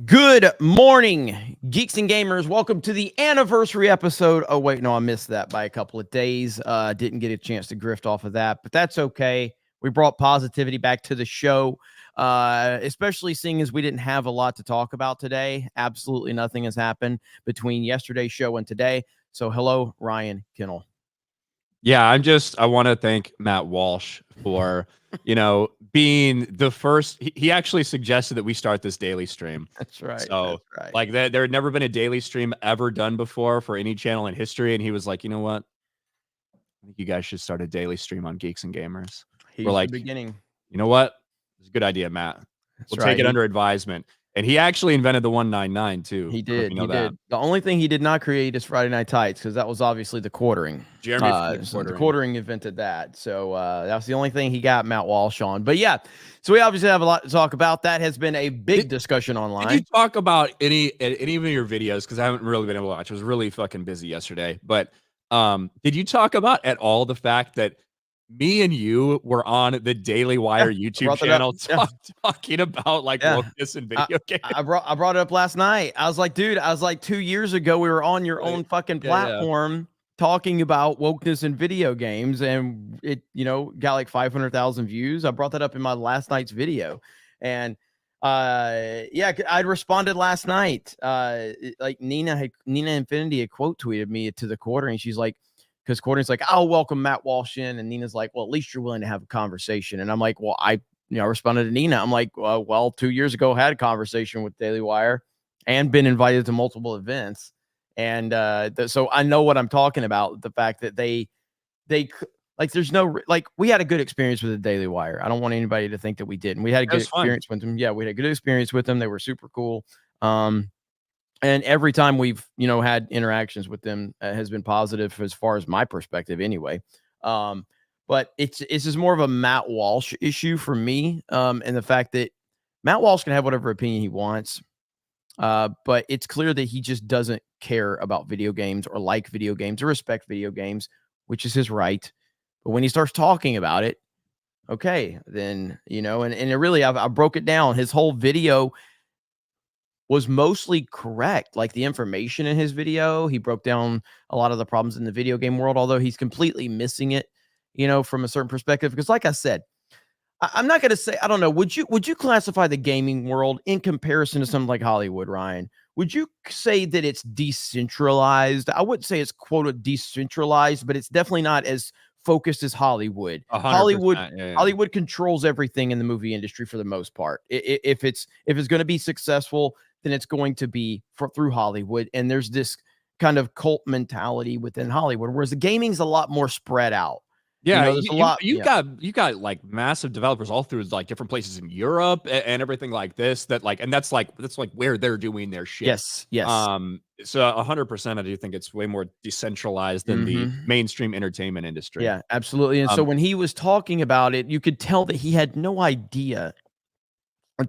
Good morning, Geeks and Gamers. Welcome to the anniversary episode. Oh, wait, no, I missed that by a couple of days. Didn't get a chance to grift off of that, but that's okay. We brought positivity back to the show, especially seeing as we didn't have a lot to talk about today. Absolutely nothing has happened between yesterday's show and today. So, hello, Ryan Kinnell. Yeah, I want to thank Matt Walsh for, being the first. He actually suggested that we start this daily stream. That's right. So, that's right. like, there had never been a daily stream ever done before for any channel in history. And he was like, you know what? I think you guys should start a daily stream on Geeks and Gamers. He's We're like, the beginning. you know what? It's a good idea, Matt. We'll take it under advisement. And he actually invented the 199 too. He did. He did. The only thing he did not create is Friday Night Tights, because that was obviously the quartering. Jeremy the quartering invented that. So that was the only thing he got Matt Walsh on. But yeah, so we obviously have a lot to talk about. That has been a big discussion online. Did you talk about any of your videos? Because I haven't really been able to watch. I was really fucking busy yesterday. But did you talk about at all the fact that me and you were on the Daily Wire YouTube channel talking about wokeness in video games? I brought it up last night. I was like, dude, 2 years ago we were on your own fucking platform talking about wokeness in video games, and it got like 500,000 views. I brought that up in my last night's video, and I responded last night. Like Nina Infinity had quote tweeted me to the quartering. She's like, because Courtney's like, I'll welcome Matt Walsh in. And Nina's like, well, at least you're willing to have a conversation. And I'm like, well, I responded to Nina. I'm like, well, 2 years ago, had a conversation with Daily Wire and been invited to multiple events. And so I know what I'm talking about. The fact that they like, there's no, like, we had a good experience with the Daily Wire. I don't want anybody to think that we didn't. We had a good experience with them. Yeah, we had a good experience with them. They were super cool. And every time we've, had interactions with them has been positive as far as my perspective anyway. But it's just more of a Matt Walsh issue for me. And the fact that Matt Walsh can have whatever opinion he wants. But it's clear that he just doesn't care about video games or like video games or respect video games, which is his right. But when he starts talking about it, okay, then, and it really, I broke it down. His whole video was mostly correct. Like, the information in his video, he broke down a lot of the problems in the video game world, although he's completely missing it, from a certain perspective. Because like I said, I'm not going to say, I don't know. Would you classify the gaming world in comparison to something like Hollywood, Ryan? Would you say that it's decentralized? I wouldn't say it's quote decentralized, but it's definitely not as focused as Hollywood. Hollywood controls everything in the movie industry for the most part. If it's going to be successful, then it's going to be through Hollywood. And there's this kind of cult mentality within Hollywood, whereas the gaming's a lot more spread out. Yeah, you got like massive developers all through like different places in Europe and everything like this. And that's like where they're doing their shit. Yes. So 100%, I do think it's way more decentralized than the mainstream entertainment industry. Yeah, absolutely. And so when he was talking about it, you could tell that he had no idea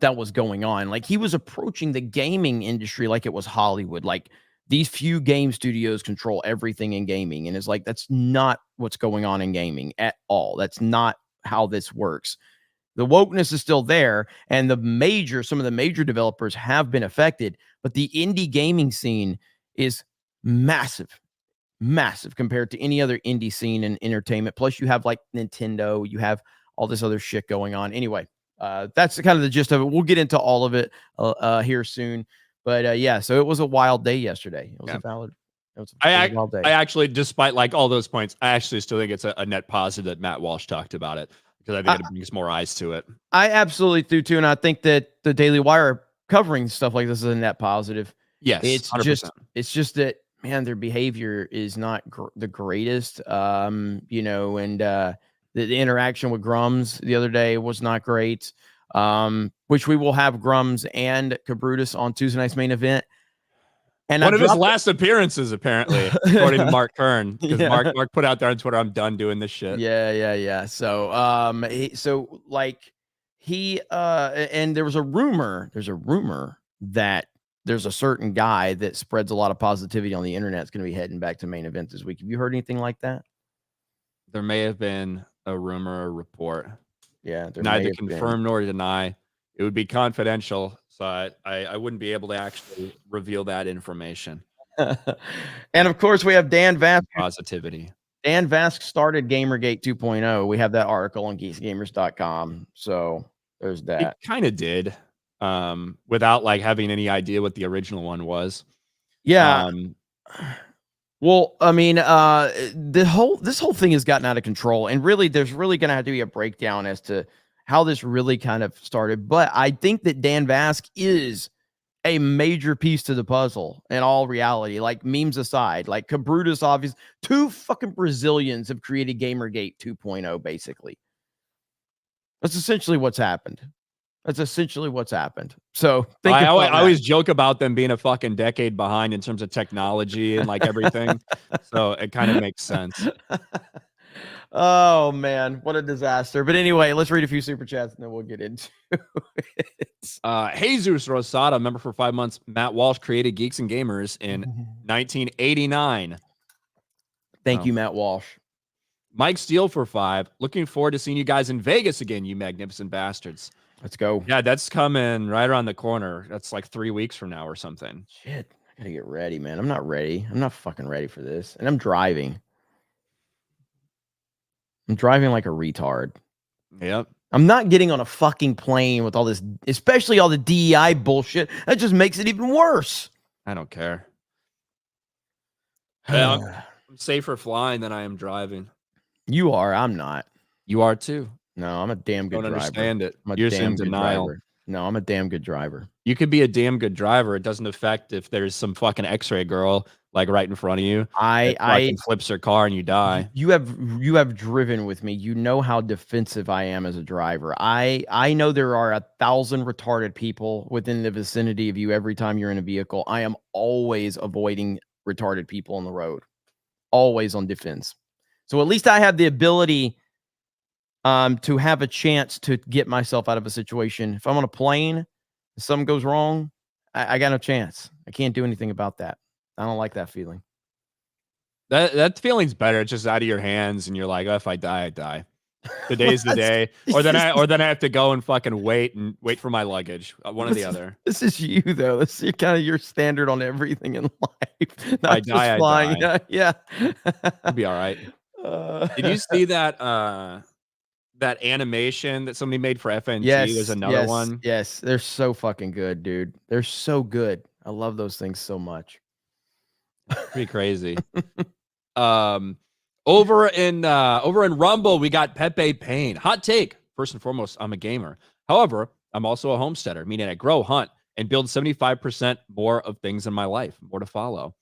that was going on. Like, he was approaching the gaming industry like it was Hollywood. Like, these few game studios control everything in gaming. And it's like, that's not what's going on in gaming at all. That's not how this works. The wokeness is still there. And some of the major developers have been affected, but the indie gaming scene is massive compared to any other indie scene in entertainment. Plus you have like Nintendo, you have all this other shit going on. Anyway, that's kind of the gist of it. We'll get into all of it here soon. But yeah, so it was a wild day yesterday. It was a wild day. I actually, despite like all those points, I actually still think it's a net positive that Matt Walsh talked about it, because I think it brings more eyes to it. I absolutely do too, and I think that the Daily Wire covering stuff like this is a net positive. Yes, it's 100%. It's just that, man, their behavior is not the greatest. And the interaction with Grums the other day was not great. Which we will have Grums and Cabrutus on Tuesday night's main event. And one of his last appearances, apparently, according to Mark Kern, because Mark put out there on Twitter, "I'm done doing this shit." Yeah. So, and there was a rumor. There's a rumor that there's a certain guy that spreads a lot of positivity on the internet that's going to be heading back to main event this week. Have you heard anything like that? There may have been a rumor or report. Yeah, neither confirm nor deny. It would be confidential, so I wouldn't be able to actually reveal that information. And of course, we have Dan Vask. Positivity. Dan Vask started Gamergate 2.0. We have that article on geeksgamers.com. So there's that. It kind of did, without like having any idea what the original one was. Yeah. Well, I mean, this whole thing has gotten out of control, and really, there's really going to have to be a breakdown as to how this really kind of started. But I think that Dan Vask is a major piece to the puzzle in all reality, like memes aside, like Cabrutus, obvious. 2 fucking Brazilians have created Gamergate 2.0, basically. That's essentially what's happened. So I always joke about them being a fucking decade behind in terms of technology and like everything. So it kind of makes sense. Oh man, what a disaster. But anyway, let's read a few super chats and then we'll get into it. Jesus Rosada, member for 5 months. Matt Walsh created Geeks and Gamers in 1989. Thank you, Matt Walsh. Mike Steele for 5. Looking forward to seeing you guys in Vegas again, you magnificent bastards. Let's go. Yeah, that's coming right around the corner. That's like 3 weeks from now or something. Shit, I gotta get ready, man. I'm not ready. I'm not fucking ready for this. And I'm driving. I'm driving like a retard. Yep. I'm not getting on a fucking plane with all this, especially all the DEI bullshit. That just makes it even worse. I don't care. I'm safer flying than I am driving. You are. I'm not. You are too. No, I'm a damn good driver. Don't understand it. You're in denial. No, I'm a damn good driver. You could be a damn good driver. It doesn't affect if there's some fucking X-ray girl like right in front of you. I flips her car and you die. You have driven with me. You know how defensive I am as a driver. I know there are 1,000 retarded people within the vicinity of you every time you're in a vehicle. I am always avoiding retarded people on the road. Always on defense. So at least I have the ability to have a chance to get myself out of a situation. If I'm on a plane, if something goes wrong, I got no chance. I can't do anything about that. I don't like that feeling. That feeling's better. It's just out of your hands, and you're like, oh, if I die, I die. The day's the day. Or then I have to go and fucking wait for my luggage. One or the other. This is you though. This is kind of your standard on everything in life. Not just flying. I die. Yeah. It'll be all right. Did you see that that animation that somebody made for FNG? Yes, there's another one. Yes, they're so fucking good, dude. They're so good. I love those things so much. Pretty crazy. Over in Rumble, we got Pepe Payne. Hot take. First and foremost, I'm a gamer. However, I'm also a homesteader, meaning I grow, hunt, and build 75% more of things in my life. More to follow.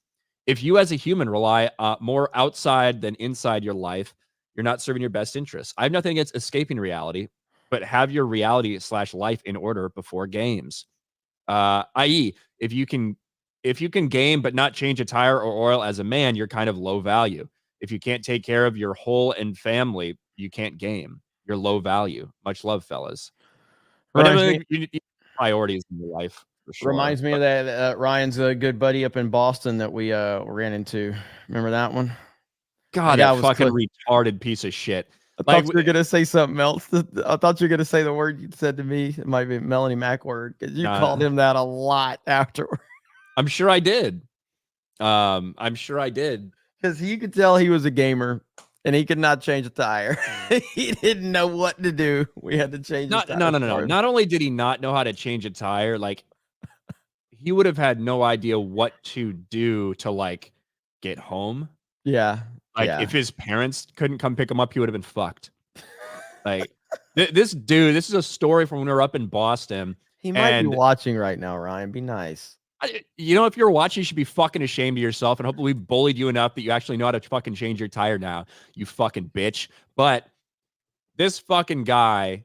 If you as a human rely more outside than inside your life, you're not serving your best interests. I have nothing against escaping reality, but have your reality/life in order before games. I.e., if you can game but not change a tire or oil as a man, you're kind of low value. If you can't take care of your whole and family, you can't game. You're low value. Much love, fellas. But you need priorities in your life. For sure. Reminds me of that Ryan's a good buddy up in Boston that we ran into. Remember that one? God, that fucking retarded piece of shit. I thought you were gonna say something else. I thought you were gonna say the word you said to me. It might be Melanie Mac word because you called him that a lot afterward. I'm sure I did. I'm sure I did. Because you could tell he was a gamer and he could not change a tire. He didn't know what to do. We had to change his tire. No. Not only did he not know how to change a tire, like he would have had no idea what to do to like get home. Yeah. Like if his parents couldn't come pick him up, he would have been fucked. Like this dude, this is a story from when we were up in Boston. He might be watching right now, Ryan. Be nice. You know, if you're watching, you should be fucking ashamed of yourself, and hopefully we bullied you enough that you actually know how to fucking change your tire now, you fucking bitch. But this fucking guy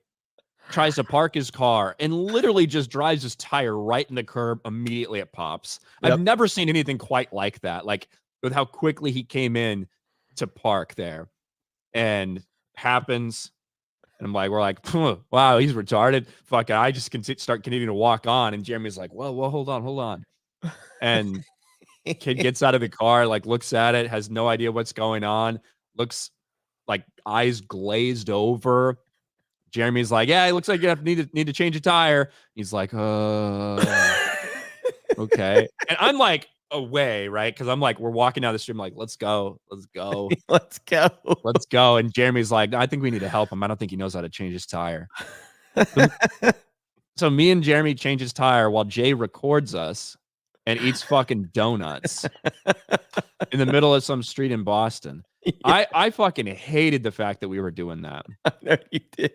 tries to park his car and literally just drives his tire right in the curb. Immediately it pops. Yep. I've never seen anything quite like that. Like with how quickly he came in to park there, and happens. And I'm like, we're like, wow, he's retarded. Fuck it. I just can start continuing to walk on. And Jeremy's like, well, hold on. And kid gets out of the car, like looks at it, has no idea what's going on, looks like eyes glazed over, Jeremy's like, yeah, it looks like you need to change a tire. He's like, okay. And I'm like away, right? Because I'm like, we're walking down the street. I'm like, let's go. let's go. Let's go. And Jeremy's like, I think we need to help him. I don't think he knows how to change his tire. So me and Jeremy change his tire while Jay records us and eats fucking donuts in the middle of some street in Boston. Yeah. I fucking hated the fact that we were doing that. I know you did.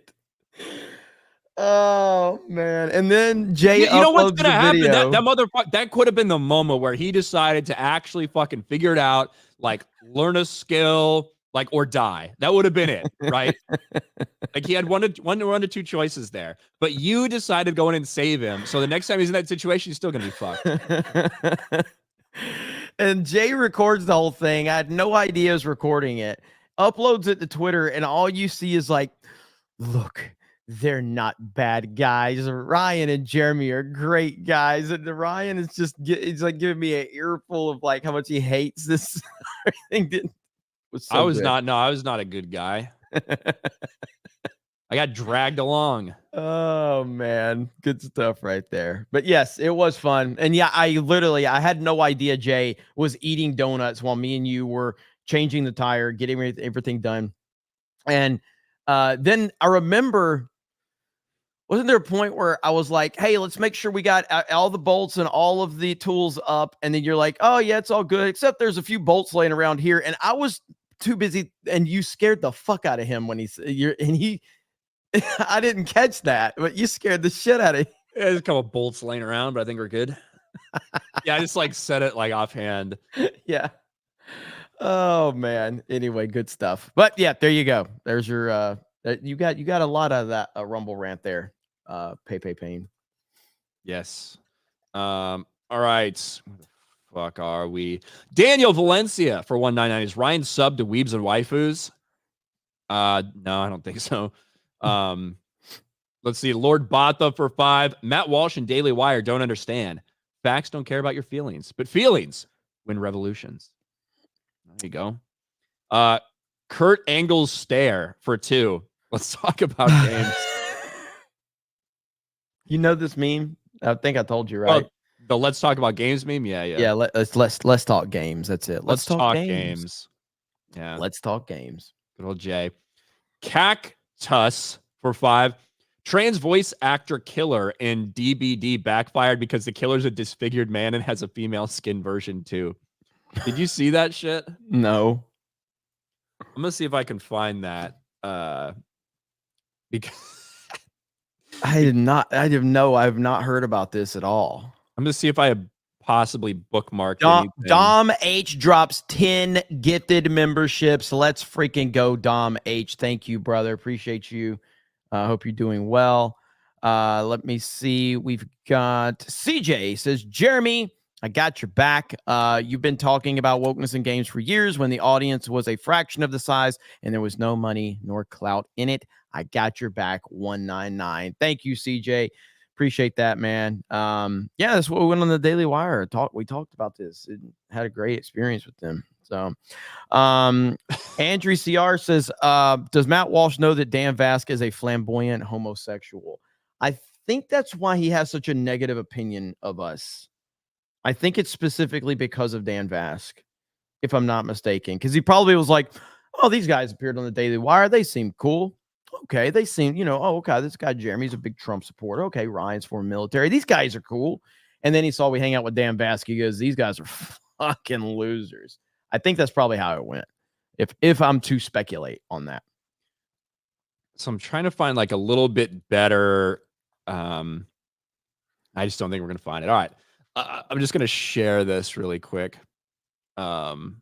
Oh man! And then Jay, you know what's gonna happen? That motherfucker, that could have been the moment where he decided to actually fucking figure it out, like learn a skill, like or die. That would have been it, right? Like he had one to two choices there, but you decided to go in and save him. So the next time he's in that situation, he's still gonna be fucked. And Jay records the whole thing. I had no idea he was recording it. Uploads it to Twitter, and all you see is like, look. They're not bad guys. Ryan and Jeremy are great guys. And Ryan is just, it's like giving me an earful of like how much he hates this. Everything was so I was not a good guy. I got dragged along. Oh man, good stuff right there. But yes, it was fun. And yeah, I had no idea Jay was eating donuts while me and you were changing the tire, getting everything done. And then I remember, wasn't there a point where I was like, hey, let's make sure we got all the bolts and all of the tools up. And then you're like, oh yeah, it's all good, except there's a few bolts laying around here. And I was too busy, and you scared the fuck out of him when I didn't catch that, but you scared the shit out of him. Yeah, there's a couple bolts laying around, but I think we're good. Yeah, I just like said it like offhand. Yeah. Oh man. Anyway, good stuff. But yeah, there you go. There's your you got a lot of that Rumble rant there. Pain. Yes. All right. Where the fuck are we? Daniel Valencia for 199. Is Ryan sub to Weebs and Waifus? No, I don't think so. Let's see. Lord Botha for 5. Matt Walsh and Daily Wire don't understand. Facts don't care about your feelings, but feelings win revolutions. There you go. Kurt Angle's stare for 2. Let's talk about games. You know this meme? I think I told you, right? The let's talk about games meme? Yeah. Yeah, let's talk games. That's it. Let's talk games. Yeah. Let's talk games. Good old Jay. Cactus for 5. Trans voice actor killer in DBD backfired because the killer's a disfigured man and has a female skin version too. Did you see that shit? No. I'm gonna see if I can find that. Because I have not heard about this at all. I'm gonna see if I have possibly bookmarked Dom H drops 10 gifted memberships. Let's freaking go, Dom H. Thank you, brother. Appreciate you. Hope you're doing well. Let me see. We've got CJ says, Jeremy, I got your back. You've been talking about wokeness in games for years when the audience was a fraction of the size and there was no money nor clout in it. I got your back. 199. Thank you, CJ. Appreciate that, man. Yeah, that's what we went on the Daily Wire. We talked about this. It had a great experience with them. So, Andrew CR says, does Matt Walsh know that Dan Vasc is a flamboyant homosexual? I think that's why he has such a negative opinion of us. I think it's specifically because of Dan Vasc, if I'm not mistaken, because he probably was like, oh, these guys appeared on the Daily Wire. They seem cool. Okay. They seem, oh, okay. This guy, Jeremy's a big Trump supporter. Okay. Ryan's former military. These guys are cool. And then he saw we hang out with Dan Vasc. He goes, these guys are fucking losers. I think that's probably how it went. If I'm to speculate on that. So I'm trying to find like a little bit better. I just don't think we're going to find it. All right. I'm just going to share this really quick. The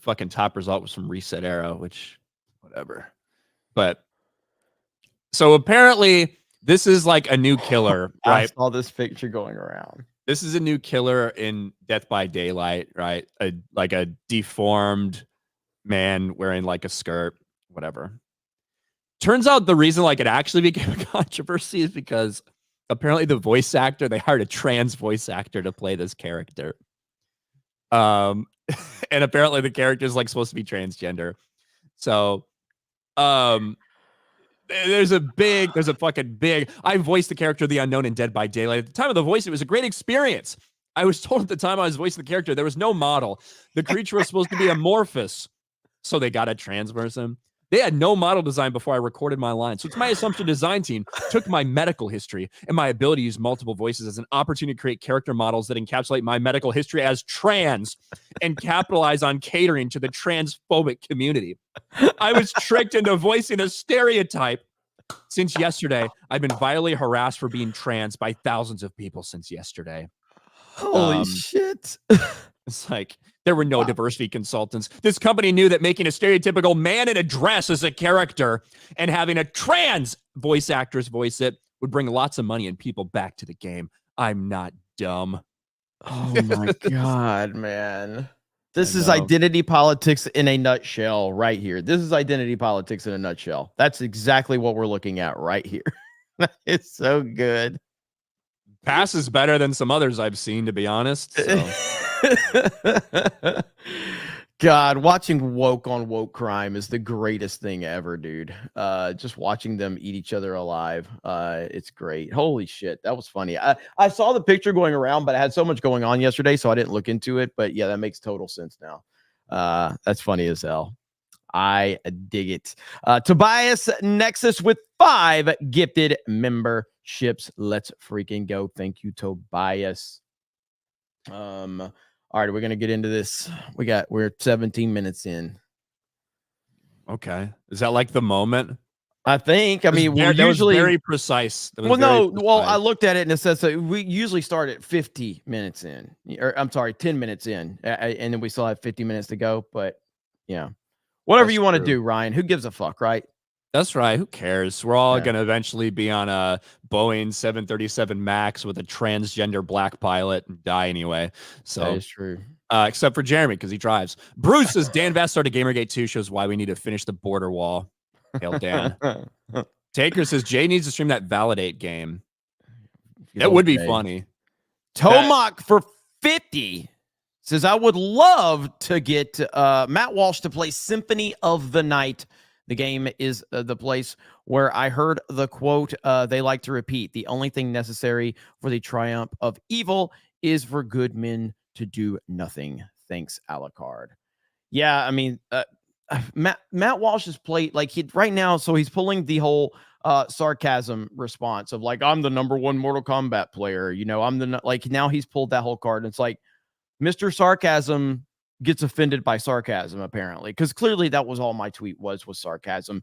fucking top result was from Reset Arrow, which whatever. But so apparently this is like a new killer, right? I saw this picture going around. This is a new killer in Death by Daylight, right? Like a deformed man wearing like a skirt, whatever. Turns out the reason like it actually became a controversy is because apparently the voice actor, they hired a trans voice actor to play this character. And apparently the character is like supposed to be transgender. So there's a fucking big. I voiced the character of the unknown in Dead by Daylight. At the time of the voice, it was a great experience. I was told at the time I was voicing the character, there was no model. The creature was supposed to be amorphous, so they got to transverse him. They had no model design before I recorded my line. So it's my assumption design team took my medical history and my ability to use multiple voices as an opportunity to create character models that encapsulate my medical history as trans and capitalize on catering to the transphobic community. I was tricked into voicing a stereotype. Since yesterday, I've been vilely harassed for being trans by thousands of people since yesterday. Holy shit. It's like there were no diversity consultants. This company knew that making a stereotypical man in a dress as a character and having a trans voice actress voice it would bring lots of money and people back to the game. I'm not dumb. Oh my God, man. This is identity politics in a nutshell right here. This is identity politics in a nutshell. That's exactly what we're looking at right here. It's so good. Pass is better than some others I've seen, to be honest. So. God, watching woke on woke crime is the greatest thing ever, dude. Just watching them eat each other alive. It's great. Holy shit, that was funny. I saw the picture going around, but I had so much going on yesterday, so I didn't look into it. But yeah, that makes total sense now. That's funny as hell. I dig it. Tobias Nexus with 5 gifted memberships. Let's freaking go. Thank you, Tobias. All right, we're gonna get into this. We're 17 minutes in. Okay, is that like the moment? I think. I mean, we're usually very precise. I looked at it and it says we usually start at 50 minutes in, or I'm sorry, 10 minutes in, and then we still have 50 minutes to go. But yeah, whatever you want to do, Ryan. Who gives a fuck, right? That's right. Who cares? We're all going to eventually be on a Boeing 737 MAX with a transgender black pilot and die anyway. So that is true. Except for Jeremy, because he drives. Bruce says Dan Vest started Gamergate 2 shows why we need to finish the border wall. Hail Dan. Taker says Jay needs to stream that Validate game. That would be funny. Tomac for 50 says I would love to get Matt Walsh to play Symphony of the Night. The game is the place where I heard the quote they like to repeat. The only thing necessary for the triumph of evil is for good men to do nothing. Thanks, Alucard. Yeah, I mean, Matt Walsh has played like right now. So he's pulling the whole sarcasm response of like, I'm the #1 Mortal Kombat player. You know, now he's pulled that whole card. And it's like Mr. Sarcasm gets offended by sarcasm, apparently, because clearly that was all my tweet was sarcasm.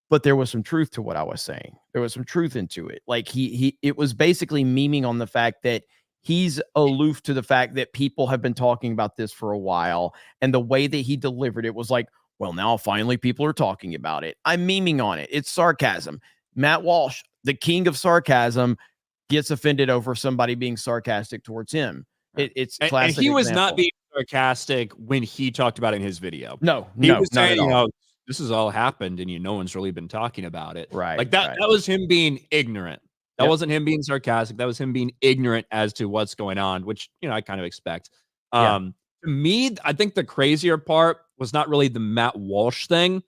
But there was some truth to what I was saying. There was some truth into it. Like it was basically memeing on the fact that he's aloof to the fact that people have been talking about this for a while. And the way that he delivered it was like, well, now finally people are talking about it. I'm memeing on it. It's sarcasm. Matt Walsh, the king of sarcasm, gets offended over somebody being sarcastic towards him. It's classic. And he was not being sarcastic when he talked about it in his video. He was saying, you know, this has all happened and no one's really been talking about it. Right. Like that was him being ignorant. That wasn't him being sarcastic. That was him being ignorant as to what's going on, which, I kind of expect. To me, I think the crazier part was not really the Matt Walsh thing.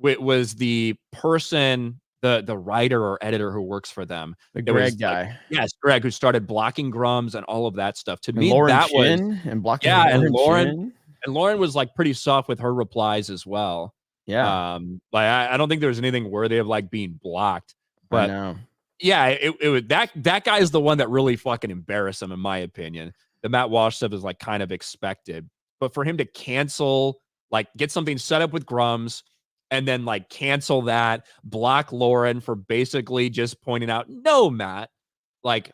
It was the person, the writer or editor who works for them. The Greg guy. Yes, Greg, who started blocking Grums and all of that stuff. To me, Lauren that Chin was and blocking. Yeah, and Lauren was like pretty soft with her replies as well. Yeah. Like I don't think there was anything worthy of like being blocked. But yeah, it was that guy is the one that really fucking embarrassed him, in my opinion. The Matt Walsh stuff is like kind of expected. But for him to cancel, like get something set up with Grums, and then like cancel that, block Lauren for basically just pointing out, no, Matt, like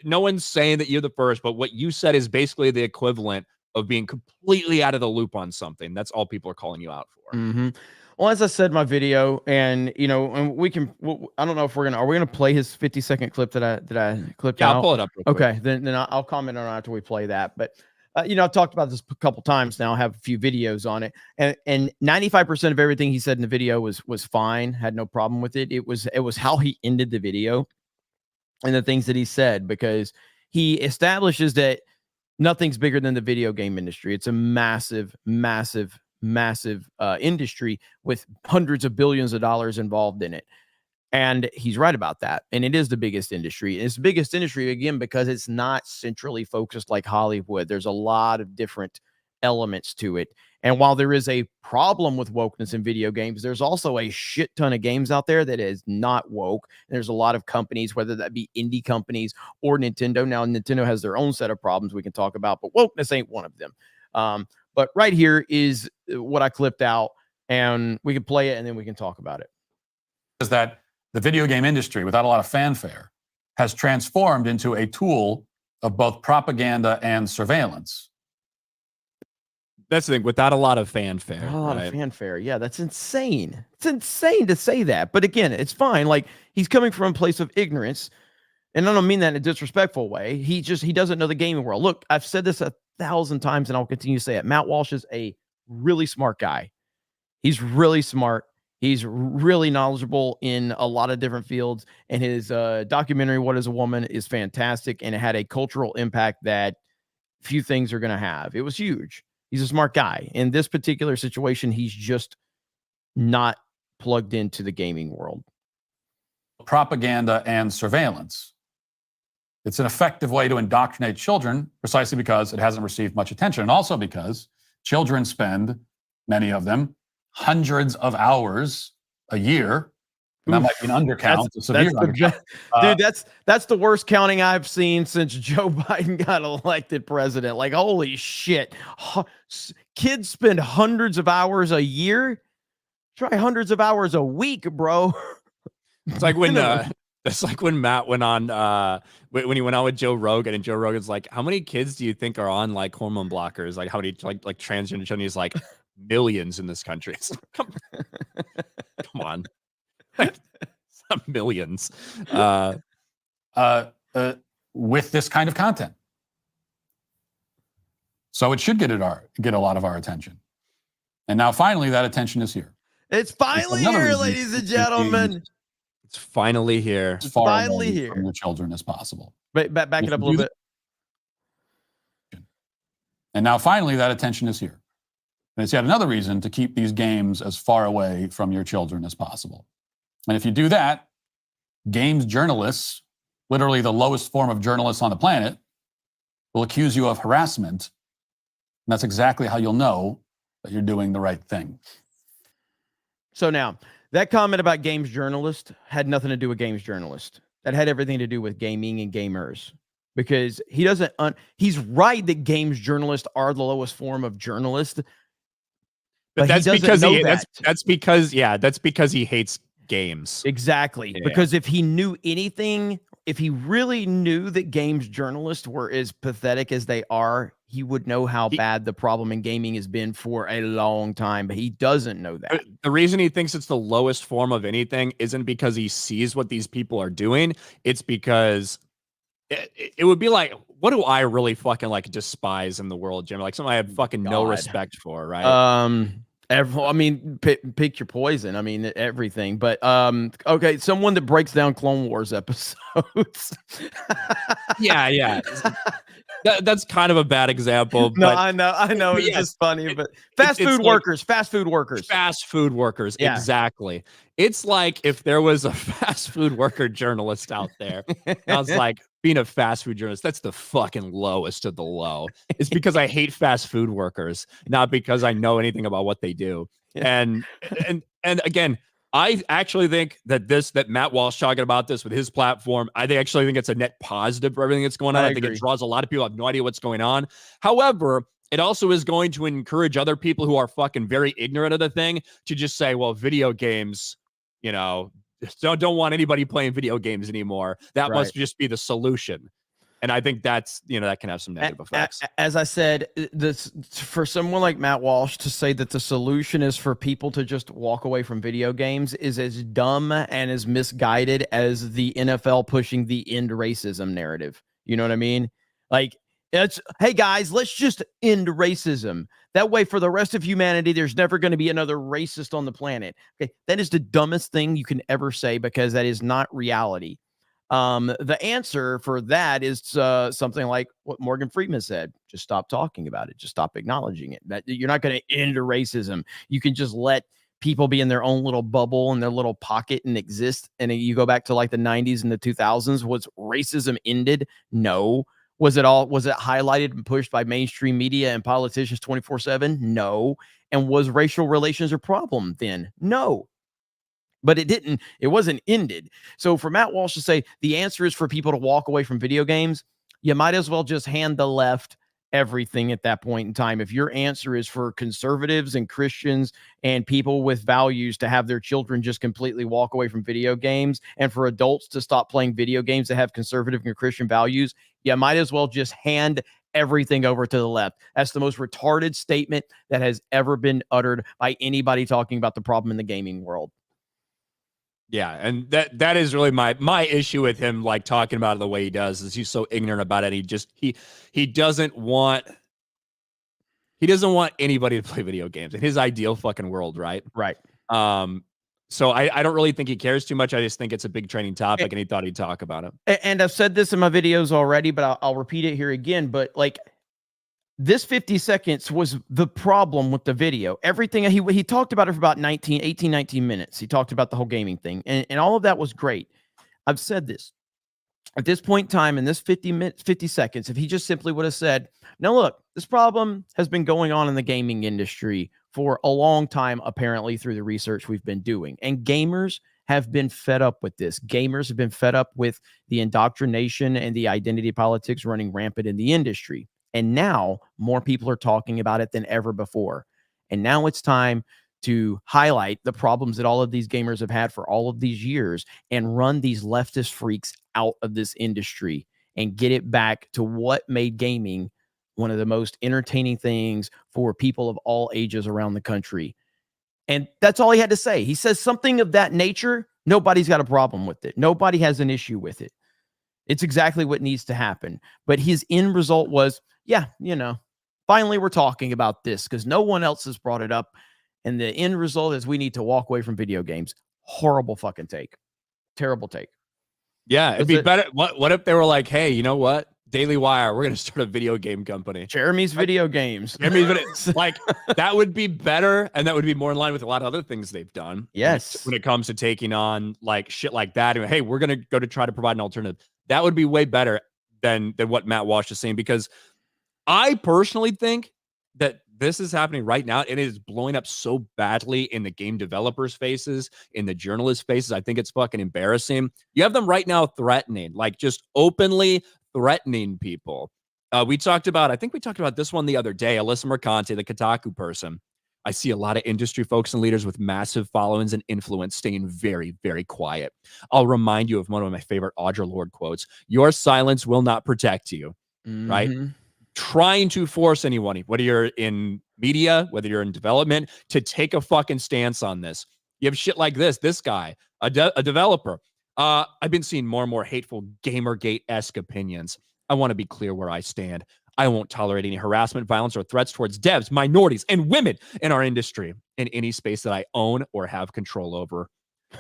no one's saying that you're the first, but what you said is basically the equivalent of being completely out of the loop on something. That's all people are calling you out for. Mm-hmm. Well, as I said in my video, and and we can, I don't know if are we gonna play his 50-second clip that I clipped out? I'll pull it up real quick. Okay, then I'll comment on it after we play that. But I've talked about this a couple times now. I have a few videos on it, and 95% of everything he said in the video was fine. Had no problem with it. It was how he ended the video and the things that he said, because he establishes that nothing's bigger than the video game industry. It's a massive, massive, massive industry with hundreds of billions of dollars involved in it. And he's right about that. And it is the biggest industry. It's the biggest industry, again, because it's not centrally focused like Hollywood. There's a lot of different elements to it. And while there is a problem with wokeness in video games, there's also a shit ton of games out there that is not woke. And there's a lot of companies, whether that be indie companies or Nintendo. Now, Nintendo has their own set of problems we can talk about, but wokeness ain't one of them. But right here is what I clipped out, and we can play it and then we can talk about it. Is that the video game industry, without a lot of fanfare, has transformed into a tool of both propaganda and surveillance. That's the thing, without a lot of fanfare. A lot of fanfare. Yeah, that's insane. It's insane to say that. But again, it's fine. Like, he's coming from a place of ignorance. And I don't mean that in a disrespectful way. He doesn't know the gaming world. Look, I've said this 1,000 times and I'll continue to say it. Matt Walsh is a really smart guy. He's really smart. He's really knowledgeable in a lot of different fields. And his documentary, What is a Woman, is fantastic. And it had a cultural impact that few things are going to have. It was huge. He's a smart guy. In this particular situation, he's just not plugged into the gaming world. Propaganda and surveillance. It's an effective way to indoctrinate children precisely because it hasn't received much attention. And also because children spend, many of them, hundreds of hours a year. And that might be an undercount. Dude, that's the worst counting I've seen since Joe Biden got elected president. Like, holy shit. Kids spend hundreds of hours a year. Try hundreds of hours a week, bro. It's like when that's like when Matt went on when he went on with Joe Rogan, and Joe Rogan's like, how many kids do you think are on like hormone blockers? Like how many like transgender children? He's like, millions in this country. It's like, come on. Like, it's not millions. With this kind of content. So it should get a lot of our attention. And now finally that attention is here. It's finally here, ladies and gentlemen. It's finally here. As far away from your children as possible. But back it up a little bit. And now finally that attention is here. And it's yet another reason to keep these games as far away from your children as possible. And if you do that, games journalists, literally the lowest form of journalists on the planet, will accuse you of harassment. And that's exactly how you'll know that you're doing the right thing. So now, that comment about games journalist had nothing to do with games journalist. That had everything to do with gaming and gamers. Because he doesn't, he's right that games journalists are the lowest form of journalist. But that's because he hates games. Exactly. Yeah. Because if he knew anything, if he really knew that games journalists were as pathetic as they are, he would know how bad the problem in gaming has been for a long time, but he doesn't know that. The reason he thinks it's the lowest form of anything isn't because he sees what these people are doing. It's because it would be like, what do I really fucking like despise in the world, Jim? Like something I have fucking no respect for, right? I mean, pick your poison. I mean, everything. But okay, someone that breaks down Clone Wars episodes. yeah. That's kind of a bad example. No, but, I know. It's just funny, but fast food workers. Fast food workers. Yeah. Exactly. It's like if there was a fast food worker journalist out there. I was like, being a fast food journalist, that's the fucking lowest of the low. It's because I hate fast food workers, not because I know anything about what they do. Yeah. And again, I actually think that Matt Walsh talking about this with his platform, I actually think it's a net positive for everything that's going on. I think it draws a lot of people who have no idea what's going on. However, it also is going to encourage other people who are fucking very ignorant of the thing to just say, well, video games, you know, don't want anybody playing video games anymore. That must just be the solution. And I think that's, that can have some negative effects. As I said, this for someone like Matt Walsh to say that the solution is for people to just walk away from video games is as dumb and as misguided as the NFL pushing the end racism narrative. You know what I mean? Like, it's, hey guys, let's just end racism. That way, for the rest of humanity, there's never going to be another racist on the planet. Okay, that is the dumbest thing you can ever say because that is not reality. The answer for that is something like what Morgan Freeman said: just stop talking about it, just stop acknowledging it. That you're not going to end racism. You can just let people be in their own little bubble in their little pocket and exist. And you go back to like the 90s and the 2000s. Was racism ended? No. Was it highlighted and pushed by mainstream media and politicians 24/7? No. And was racial relations a problem then? No. But it wasn't ended. So for Matt Walsh to say the answer is for people to walk away from video games, you might as well just hand the left everything at that point in time. If your answer is for conservatives and Christians and people with values to have their children just completely walk away from video games, and for adults to stop playing video games that have conservative and Christian values, you might as well just hand everything over to the left. That's the most retarded statement that has ever been uttered by anybody talking about the problem in the gaming world. Yeah, and that is really my issue with him, like talking about it the way he does, is he's so ignorant about it. He doesn't want anybody to play video games in his ideal fucking world, right? Right. So I don't really think he cares too much. I just think it's a big trending topic, and he thought he'd talk about it. And I've said this in my videos already, but I'll repeat it here again. But like, this 50 seconds was the problem with the video. Everything he talked about it for about 18, 19 minutes. He talked about the whole gaming thing, and all of that was great. I've said this. At this point in time, in this 50 seconds, if he just simply would have said, now look, this problem has been going on in the gaming industry for a long time, apparently through the research we've been doing. And gamers have been fed up with this. Gamers have been fed up with the indoctrination and the identity politics running rampant in the industry. And now more people are talking about it than ever before. And now it's time to highlight the problems that all of these gamers have had for all of these years and run these leftist freaks out of this industry and get it back to what made gaming one of the most entertaining things for people of all ages around the country. And that's all he had to say. He says something of that nature. Nobody's got a problem with it. Nobody has an issue with it. It's exactly what needs to happen. But his end result was, yeah, finally we're talking about this because no one else has brought it up. And the end result is we need to walk away from video games. Horrible fucking take. Terrible take. Yeah, it'd be better. What if they were like, hey, you know what? Daily Wire, we're going to start a video game company. Jeremy's Video Games. Like, that would be better, and that would be more in line with a lot of other things they've done. Yes. When it comes to taking on, like, shit like that. And, hey, we're going to go to try to provide an alternative. That would be way better than what Matt Walsh is saying, because I personally think that this is happening right now, and it is blowing up so badly in the game developers' faces, in the journalists' faces. I think it's fucking embarrassing. You have them right now threatening, like just openly threatening people. I think we talked about this one the other day. Alyssa Mercante, the Kotaku person. I see a lot of industry folks and leaders with massive followings and influence staying very, very quiet. I'll remind you of one of my favorite Audre Lorde quotes. Your silence will not protect you, right? Trying to force anyone, whether you're in media, whether you're in development, to take a fucking stance on this. You have shit like this guy, a developer. I've been seeing more and more hateful Gamergate-esque opinions. I want to be clear where I stand. I won't tolerate any harassment, violence, or threats towards devs, minorities, and women in our industry in any space that I own or have control over.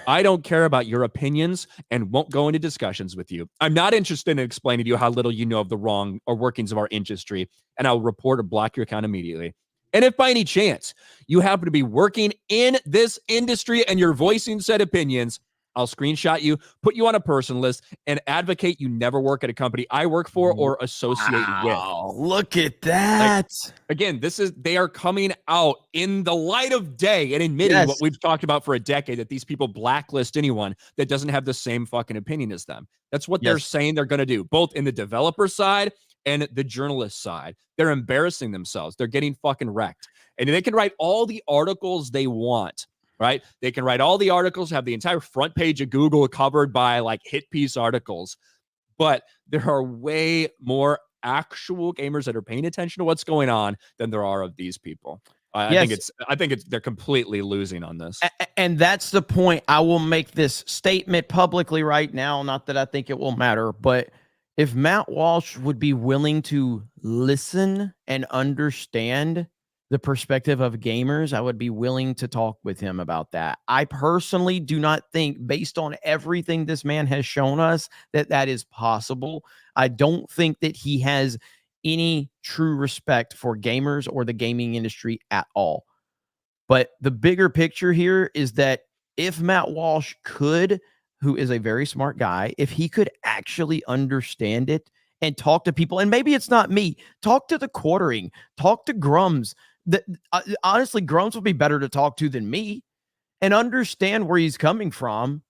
I don't care about your opinions and won't go into discussions with you. I'm not interested in explaining to you how little you know of the wrong or workings of our industry, and I'll report or block your account immediately. And if by any chance you happen to be working in this industry and you're voicing said opinions, I'll screenshot you, put you on a person list, and advocate you never work at a company I work for or associate with. Look at that. Like, again, they are coming out in the light of day and admitting what we've talked about for a decade, that these people blacklist anyone that doesn't have the same fucking opinion as them. That's what they're saying they're going to do, both in the developer side and the journalist side. They're embarrassing themselves. They're getting fucking wrecked. And they can write all the articles they want. Right? They can write all the articles, have the entire front page of Google covered by like hit piece articles. But there are way more actual gamers that are paying attention to what's going on than there are of these people. I think they're completely losing on this. And that's the point. I will make this statement publicly right now. Not that I think it will matter, but if Matt Walsh would be willing to listen and understand the perspective of gamers, I would be willing to talk with him about that. I personally do not think, based on everything this man has shown us, that that is possible. I don't think that he has any true respect for gamers or the gaming industry at all. But the bigger picture here is that if Matt Walsh could, who is a very smart guy, if he could actually understand it and talk to people, and maybe it's not me, talk to the quartering, talk to Grums. Honestly, Grums would be better to talk to than me and understand where he's coming from.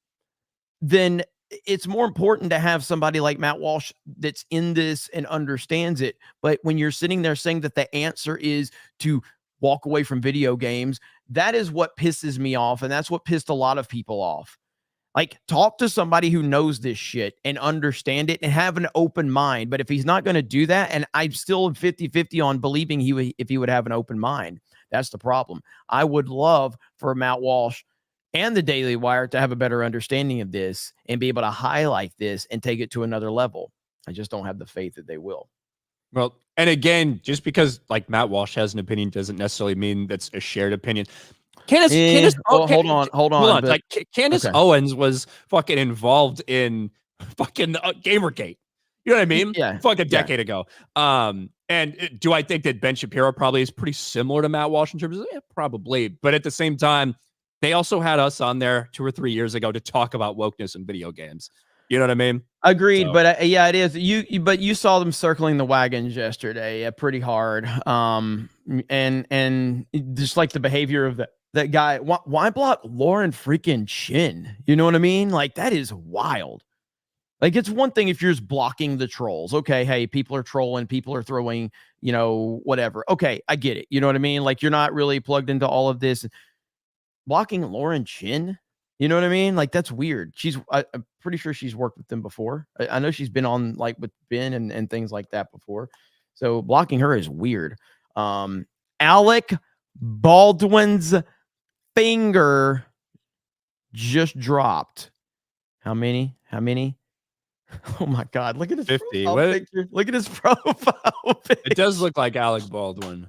Then it's more important to have somebody like Matt Walsh that's in this and understands it. But when you're sitting there saying that the answer is to walk away from video games, that is what pisses me off. And that's what pissed a lot of people off. Like, talk to somebody who knows this shit and understand it and have an open mind. But if he's not going to do that, and I'm still 50-50 on believing if he would have an open mind, that's the problem. I would love for Matt Walsh and the Daily Wire to have a better understanding of this and be able to highlight this and take it to another level. I just don't have the faith that they will. Well, and again, just because like Matt Walsh has an opinion doesn't necessarily mean that's a shared opinion. Candace, hold on. Like Candace Owens was fucking involved in fucking Gamergate. You know what I mean? Yeah. Fuck a decade ago. And do I think that Ben Shapiro probably is pretty similar to Matt Walsh in terms of, probably. But at the same time, they also had us on there 2 or 3 years ago to talk about wokeness in video games. You know what I mean? Agreed, so. But yeah, it is. But you saw them circling the wagons yesterday, pretty hard. And just like the behavior of that guy. Why block Lauren freaking Chin? You know what I mean? Like, that is wild. Like, it's one thing if you're just blocking the trolls. Okay, hey, people are trolling, people are throwing, whatever. Okay, I get it. You know what I mean? Like, you're not really plugged into all of this. Blocking Lauren Chin, you know what I mean? Like, that's weird. I'm pretty sure she's worked with them before. I know she's been on like with Ben and things like that before. So blocking her is weird. Alec Baldwin's finger just dropped. How many? Oh my God. Look at his 50. Profile picture. Look at his profile picture. It does look like Alec Baldwin.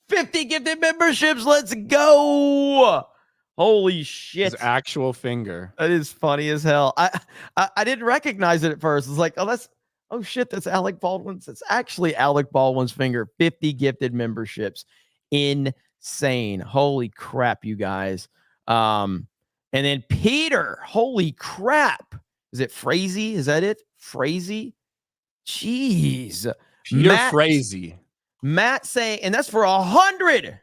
50 gifted memberships. Let's go. Holy shit. His actual finger. That is funny as hell. I didn't recognize it at first. It's like, oh shit, that's Alec Baldwin's. It's actually Alec Baldwin's finger. 50 gifted memberships. Insane. Holy crap, you guys. And then Peter, holy crap. Is it Frazee? Is that it? Frazee? Jeez. Peter Frazee. Matt saying, and that's for 100.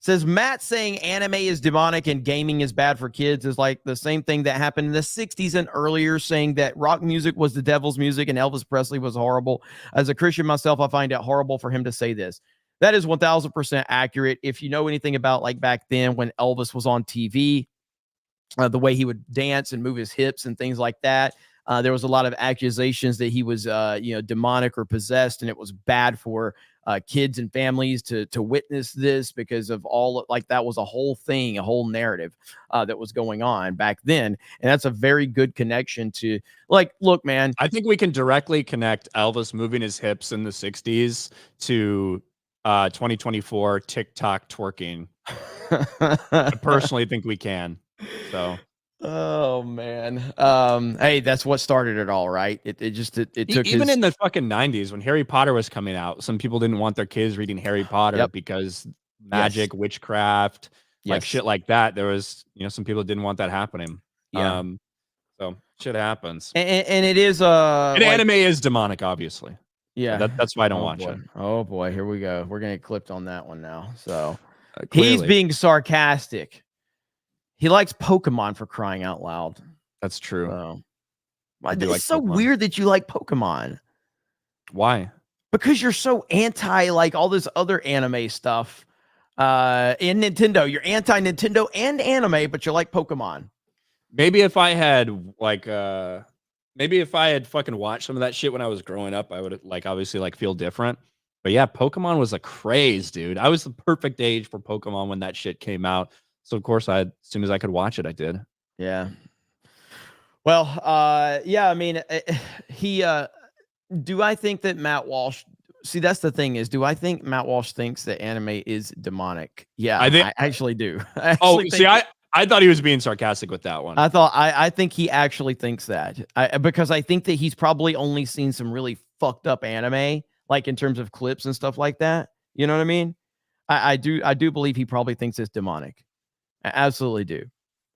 Says Matt saying anime is demonic and gaming is bad for kids is like the same thing that happened in the 60s and earlier, saying that rock music was the devil's music and Elvis Presley was horrible. As a Christian myself, I find it horrible for him to say this. That is 1000% accurate. If you know anything about like back then when Elvis was on TV, the way he would dance and move his hips and things like that, there was a lot of accusations that he was, demonic or possessed, and it was bad for kids and families to witness this because of all, like, that was a whole thing, a whole narrative that was going on back then. And that's a very good connection to, like, look, man. I think we can directly connect Elvis moving his hips in the 60s to 2024 TikTok twerking. I personally think we can. So. Oh man. Hey, that's what started it all, right? It took even in the fucking 90s when Harry Potter was coming out, some people didn't want their kids reading Harry Potter because magic, witchcraft, like shit like that. There was, some people didn't want that happening. Yeah. So shit happens. And it is anime is demonic, obviously. Yeah. So that's why I don't watch it. Oh boy, here we go. We're gonna get clipped on that one now. So he's being sarcastic. He likes Pokemon, for crying out loud. That's true. It's like so Pokemon. weird that you like Pokemon. Why? Because you're so anti like all this other anime stuff. In Nintendo, you're anti Nintendo and anime, but you like Pokemon. Maybe if I had fucking watched some of that shit when I was growing up, I would obviously feel different. But yeah, Pokemon was a craze, dude. I was the perfect age for Pokemon when that shit came out. So of course, as soon as I could watch it, I did. Yeah. Well, yeah. I mean, do I think that Matt Walsh see, that's the thing is, do I think Matt Walsh thinks that anime is demonic? Yeah, I actually do. I thought he was being sarcastic with that one. I think he actually thinks that. Because I think that he's probably only seen some really fucked up anime, like in terms of clips and stuff like that. You know what I mean? I do believe he probably thinks it's demonic. I absolutely do.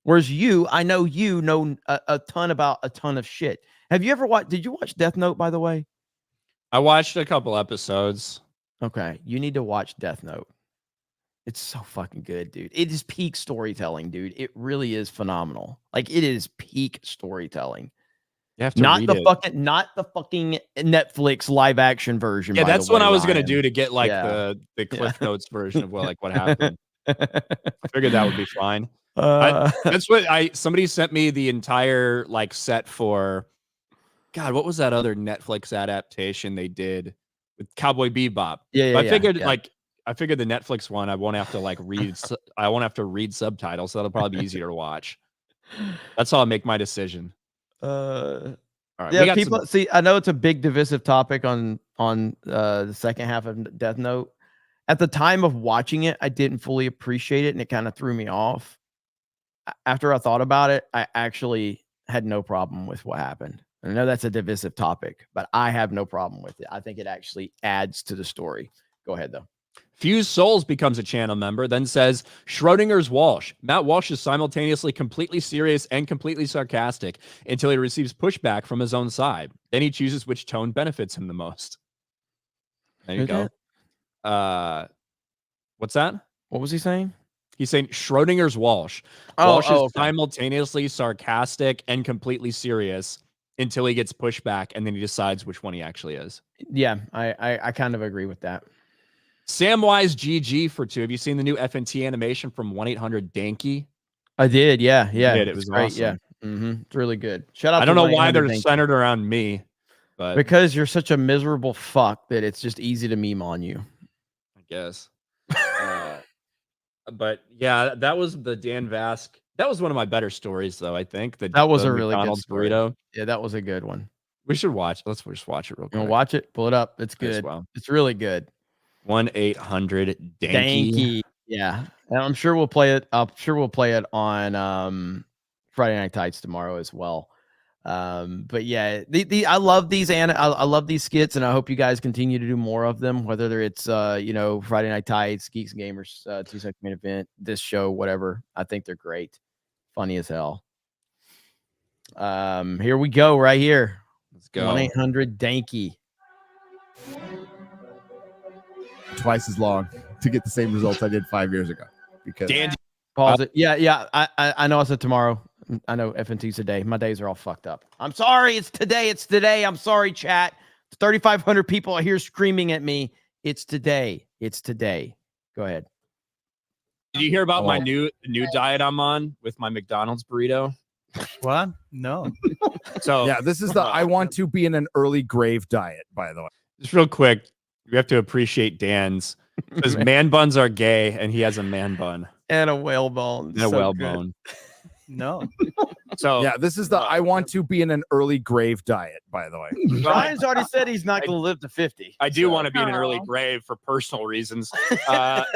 Whereas I know you know a ton about a ton of shit. Have you ever watched? Did you watch Death Note, by the way? I watched a couple episodes. Okay, you need to watch Death Note. It's so fucking good, dude. It is peak storytelling, dude. It really is phenomenal. Like, it is peak storytelling. You have to not read the it. fucking Netflix live action version. Yeah, that's what I was gonna Ryan. do to get like the Cliff Notes version of what happened. I figured that would be fine. That's what somebody sent me the entire like set for. God, what was that other Netflix adaptation they did with Cowboy Bebop? I figured the Netflix one I won't have to like read. I won't have to read subtitles, so that'll probably be easier to watch. That's how I'll make my decision. All right, yeah, people see. I know it's a big divisive topic on the second half of Death Note. At the time of watching it, I didn't fully appreciate it, and it kind of threw me off. After I thought about it, I actually had no problem with what happened. I know that's a divisive topic, but I have no problem with it. I think it actually adds to the story. Go ahead, though. Fuse Souls becomes a channel member, then says, Schrodinger's Walsh. Matt Walsh is simultaneously completely serious and completely sarcastic until he receives pushback from his own side. Then he chooses which tone benefits him the most. There you go. What's that? What was he saying? He's saying Schrodinger's Walsh. Walsh is simultaneously sarcastic and completely serious until he gets pushback, and then he decides which one he actually is. Yeah, I kind of agree with that. Samwise GG for 2. Have you seen the new FNT animation from 1-800-DANKY? I did, yeah. It was great, awesome. Yeah. It's really good. Shout out. I don't know why they're centered around me, but because you're such a miserable fuck that it's just easy to meme on you, I guess. But yeah, that was the Dan Vask. That was one of my better stories, though. I think that was a really McDonald's good story. burrito. Yeah, that was a good one. We should watch. Let's just watch it real quick. Watch it. Pull it up. It's good. Well. It's really good. 1-800-DANKY. Yeah, and I'm sure we'll play it. I'm sure we'll play it on Friday Night Tights tomorrow as well. But yeah, I love these I love these skits, and I hope you guys continue to do more of them. Whether it's Friday Night Tights, Geeks Gamers, 2-second main event, this show, whatever. I think they're great, funny as hell. Here we go, right here. Let's go. 1-800-DANKY. Twice as long to get the same results I did 5 years ago. Because Dan, pause it. Yeah. I know I said tomorrow. I know FNT's today. My days are all fucked up. I'm sorry. It's today. I'm sorry, chat. 3,500 people are here screaming at me. It's today. Go ahead. Did you hear about my new diet I'm on with my McDonald's burrito? What? No. So yeah, this is the I want to be in an early grave diet, by the way. Just real quick, you have to appreciate Dan's because man buns are gay, and he has a man bun and a whale bone. And a whale bone. No. So yeah, this is the I want to be in an early grave diet, by the way. Ryan's already said he's not going to live to 50. I do want to be in an early grave for personal reasons. But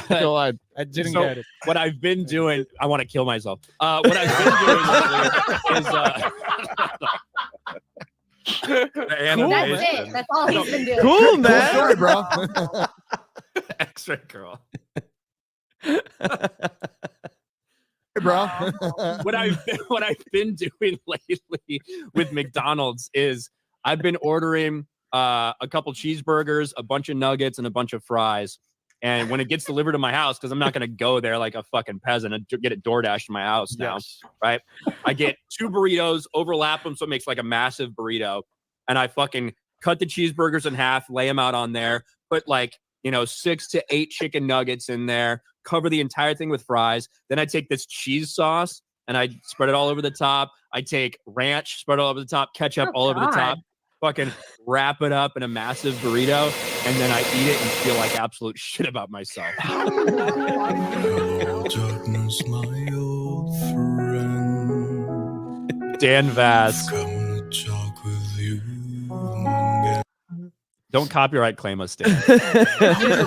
God, I didn't get it. What I've been doing, I want to kill myself. What I've been doing is That's it. That's all he's been doing. Cool, man. Cool story, bro. X-ray girl. Hey, bro. What I've been doing lately with McDonald's is I've been ordering a couple cheeseburgers, a bunch of nuggets, and a bunch of fries. And when it gets delivered to my house, because I'm not going to go there like a fucking peasant and get it DoorDashed to my house now, right? I get 2 burritos, overlap them so it makes like a massive burrito. And I fucking cut the cheeseburgers in half, lay them out on there, put 6 to 8 chicken nuggets in there, cover the entire thing with fries. Then I take this cheese sauce and I spread it all over the top. I take ranch, spread it all over the top, ketchup all over the top. Fucking wrap it up in a massive burrito, and then I eat it and feel like absolute shit about myself. Hello, darkness, my old friend. Dan Vass. Don't copyright claim us, Dan. That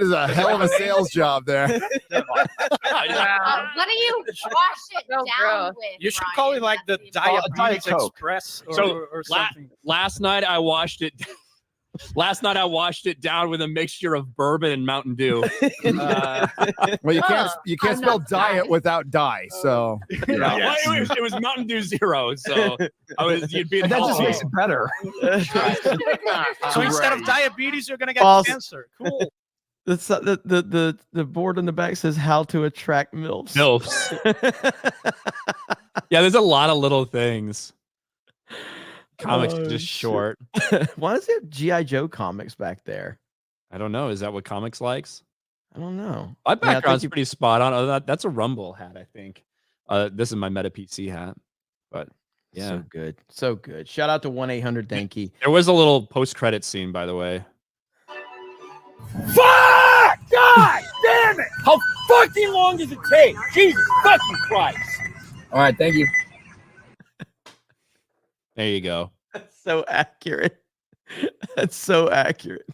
is a hell of a sales job there. What do you wash it down with? You should call it like the Diabetes Coke. Express So, or something. Last night I washed it. Last night I washed it down with a mixture of bourbon and Mountain Dew. Well, you can't spell diet without die. So Well, it was Mountain Dew Zero, so you'd be. That just makes it better. So instead of diabetes, you're gonna get Boss. cancer. Cool. The board in the back says how to attract MILFs. Yeah, there's a lot of little things. Comics Oh, just shit. short. Why does it have G.I. Joe comics back there? I don't know. Is that what comics likes? I don't know. My I mean, I think background's you- pretty spot on. Oh, that's a Rumble hat, I think. This is my Meta PC hat. But yeah, So good. So good. Shout out to 1-800-THANK-YOU. there was a little post-credit scene, by the way. Fuck! God damn it! How fucking long does it take? Jesus fucking Christ! All right, thank you. There you go. That's so accurate. That's so accurate.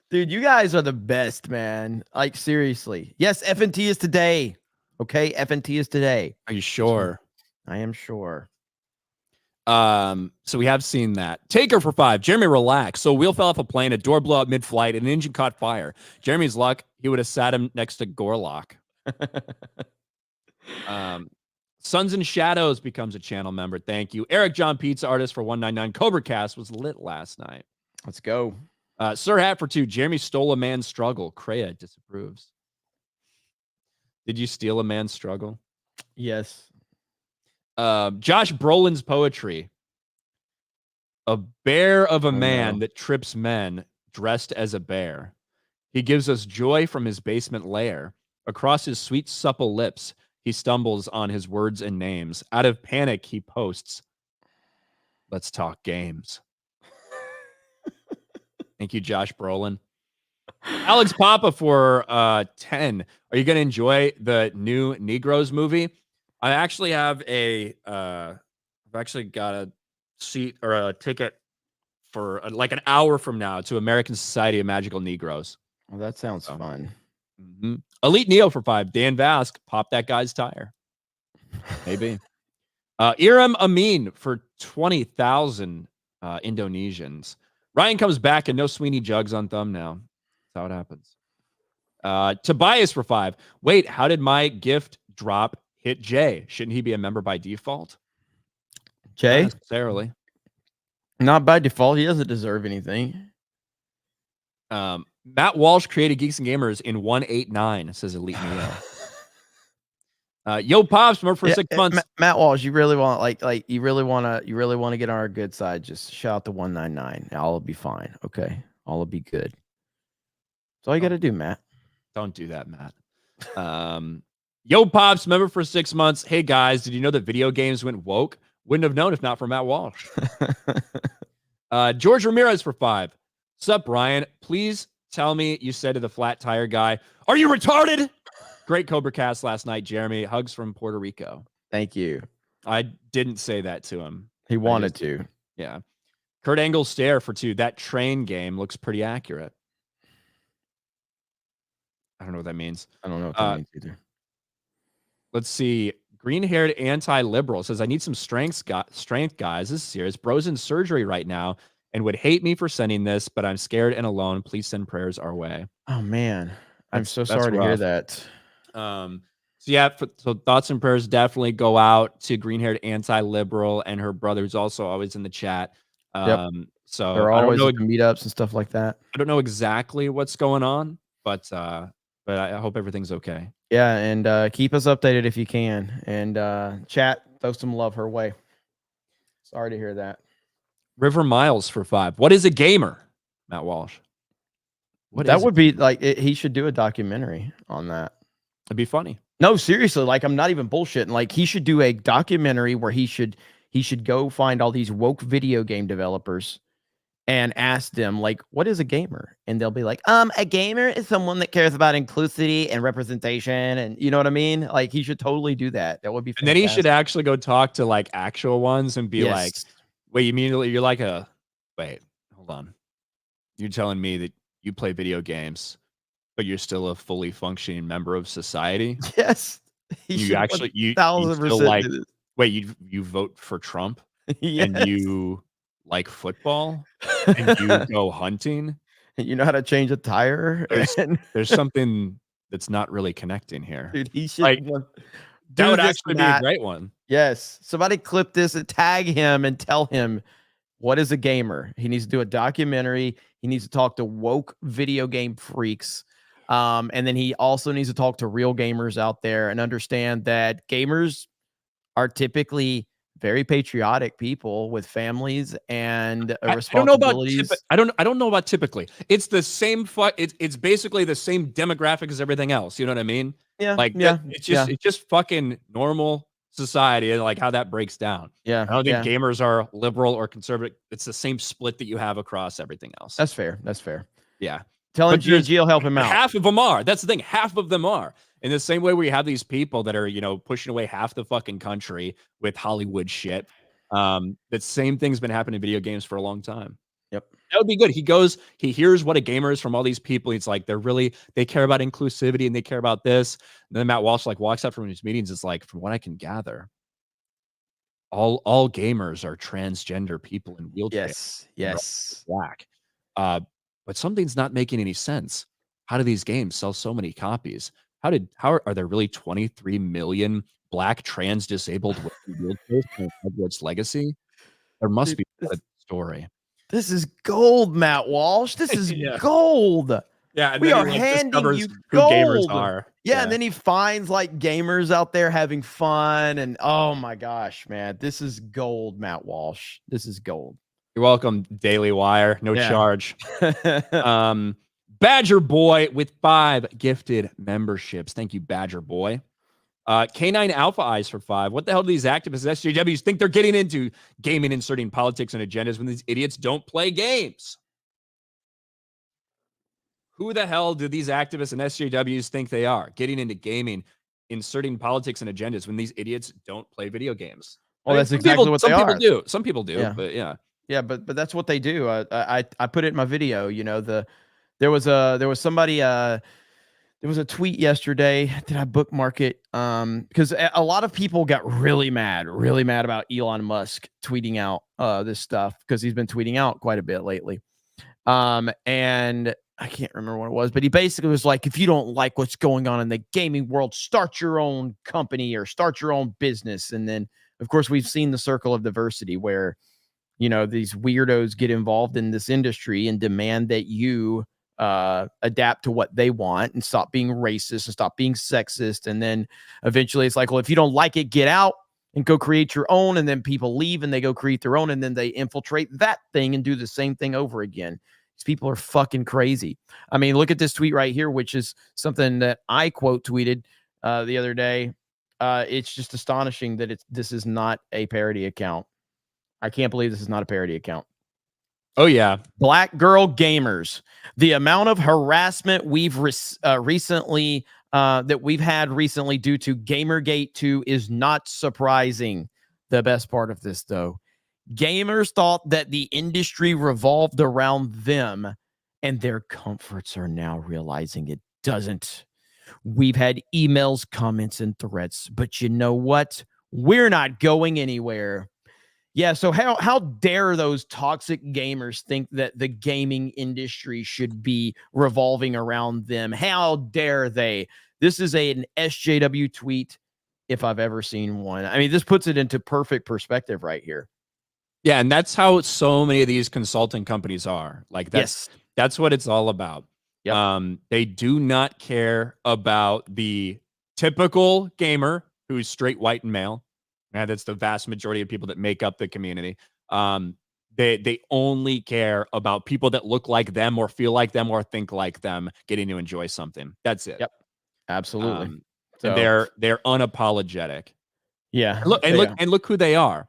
Dude, you guys are the best, man. Like, seriously. Yes, FNT is today. Okay, FNT is today. Are you sure? I am sure. So we have seen that. Taker for 5. Jeremy, relax. So a wheel fell off a plane, a door blew up mid-flight, and an engine caught fire. Jeremy's luck, he would have sat him next to Gorlock. Suns and Shadows becomes a channel member. Thank you. Eric John Pizza Artist for 199. Cobra Cast was lit last night. Let's go. Sir Hat for 2. Jeremy stole a man's struggle. Kreia disapproves. Did you steal a man's struggle? Yes. Josh Brolin's poetry. A bear of a man that trips men dressed as a bear. He gives us joy from his basement lair. Across his sweet, supple lips, he stumbles on his words and names. Out of panic, he posts, "Let's talk games." Thank you, Josh Brolin. Alex Papa for 10. Are you going to enjoy the new Negroes movie? I actually have I've actually got a seat or a ticket for like an hour from now to American Society of Magical Negroes. Well, that sounds fun. Mm-hmm. Elite Neo for 5. Dan Vask, pop that guy's tire. Maybe. Iram Amin for 20,000 Indonesians. Ryan comes back and no Sweeney Jugs on thumbnail. That's how it happens. Tobias for 5. Wait, how did my gift drop hit Jay? Shouldn't he be a member by default? Jay? Not necessarily. Not by default. He doesn't deserve anything. Matt Walsh created Geeks and Gamers in 189, says Elite Neo. Yo Pops, member for 6 months. Matt Walsh, you really want you really want to get on our good side, just shout out to 199. All will be fine. Okay. All will be good. That's all you got to do, Matt. Don't do that, Matt. Yo Pops, member for 6 months. Hey guys, did you know that video games went woke? Wouldn't have known if not for Matt Walsh. George Ramirez for 5. Sup, Brian? Please tell me you said to the flat tire guy, "Are you retarded?" Great Cobra Cast last night, Jeremy. Hugs from Puerto Rico. Thank you. I didn't say that to him. He wanted to. Yeah. Kurt Angle stare for 2. That train game looks pretty accurate. I don't know what that means. I don't know what that means either. Let's see. Green-haired anti-liberal says, "I need some strength, guys. This is serious. Bro's in surgery right now and would hate me for sending this, but I'm scared and alone. Please send prayers our way." Oh man, I'm so That's sorry to hear rough. that. So yeah, so thoughts and prayers definitely go out to green-haired anti-liberal and her brother, who's also always in the chat. So They're I don't always know, at the meetups and stuff like that. I don't know exactly what's going on, but I hope everything's okay. Yeah, and keep us updated if you can. And chat, throw some love her way. Sorry to hear that. River Miles for 5. What is a gamer? Matt Walsh. That would be like he should do a documentary on that. It'd be funny. No, seriously, like I'm not even bullshitting. Like he should do a documentary where he should go find all these woke video game developers and ask them like, what is a gamer? And they'll be like, a gamer is someone that cares about inclusivity and representation. And you know what I mean? Like he should totally do that. That would be fantastic. And then he should actually go talk to like actual ones and be like, Yes. wait, you're like wait, hold on. You're telling me that you play video games, but you're still a fully functioning member of society? Yes. You actually, you 1000% still like, do this. wait, you vote for Trump and Yes. you like football and you go hunting? You know how to change a tire? There's something that's not really connecting here. Dude, he should Like, do that would this, actually be a Matt. great one. Yes. Somebody clip this and tag him and tell him what is a gamer. He needs to do a documentary. He needs to talk to woke video game freaks. And then he also needs to talk to real gamers out there and understand that gamers are typically very patriotic people with families and responsibilities. I don't know about typically. It's the same it's basically the same demographic as everything else. You know what I mean? Yeah. Like it's just fucking normal society and like how that breaks down. Yeah. I don't think gamers are liberal or conservative. It's the same split that you have across everything else. That's fair. That's fair. Yeah. Tell him GG will help him out. Half of them are. That's the thing. Half of them are. In the same way we have these people that are, pushing away half the fucking country with Hollywood shit. That same thing's been happening in video games for a long time. Yep. That would be good. He hears what a gamer is from all these people. He's like, they care about inclusivity and they care about this. And then Matt Walsh like walks out from his meetings. It's like, from what I can gather, all gamers are transgender people in wheelchairs. Yes. Black. But something's not making any sense. How do these games sell so many copies? How are there really 23 million black trans disabled wheelchairs in Hogwarts Legacy? There must be a story. This is gold, Matt Walsh. This is gold. Yeah, we are handing you who gold. Gamers are. Yeah, and then he finds like gamers out there having fun, and oh my gosh, man, this is gold, Matt Walsh. This is gold. You're welcome, Daily Wire. No charge. Badger Boy with 5 gifted memberships. Thank you, Badger Boy. K9 Alpha Eyes for 5. What the hell do these activists SJWs think they're getting into? Gaming, inserting politics and agendas when these idiots don't play games. Who the hell do these activists and SJWs think they are? Getting into gaming, inserting politics and agendas when these idiots don't play video games. Well, that's exactly what they are. Some people do. Some people do, but yeah. Yeah, but that's what they do. I put it in my video. There was somebody. There was a tweet yesterday. Did I bookmark it? Because a lot of people got really mad about Elon Musk tweeting out this stuff because he's been tweeting out quite a bit lately. And I can't remember what it was, but he basically was like, if you don't like what's going on in the gaming world, start your own company or start your own business. And then, of course, we've seen the circle of diversity where, these weirdos get involved in this industry and demand that you adapt to what they want and stop being racist and stop being sexist. And then eventually it's like, well, if you don't like it, get out and go create your own. And then people leave and they go create their own. And then they infiltrate that thing and do the same thing over again. These people are fucking crazy. I mean, look at this tweet right here, which is something that I quote tweeted the other day. It's just astonishing that this is not a parody account. I can't believe this is not a parody account. Oh, yeah. Black girl gamers. The amount of harassment we've recently that we've had recently due to Gamergate 2 is not surprising. The best part of this, though, gamers thought that the industry revolved around them, and their comforts are now realizing it doesn't. We've had emails, comments, and threats, but you know what? We're not going anywhere. Yeah, so how dare those toxic gamers think that the gaming industry should be revolving around them? How dare they? This is an SJW tweet if I've ever seen one. I mean, this puts it into perfect perspective right here. Yeah, and that's how so many of these consulting companies are. Like that's what it's all about. Yep. They do not care about the typical gamer who's straight, white, and male. And that's the vast majority of people that make up the community. They only care about people that look like them or feel like them or think like them getting to enjoy something. That's it. Yep. Absolutely. So, and they're unapologetic. Yeah. And look who they are.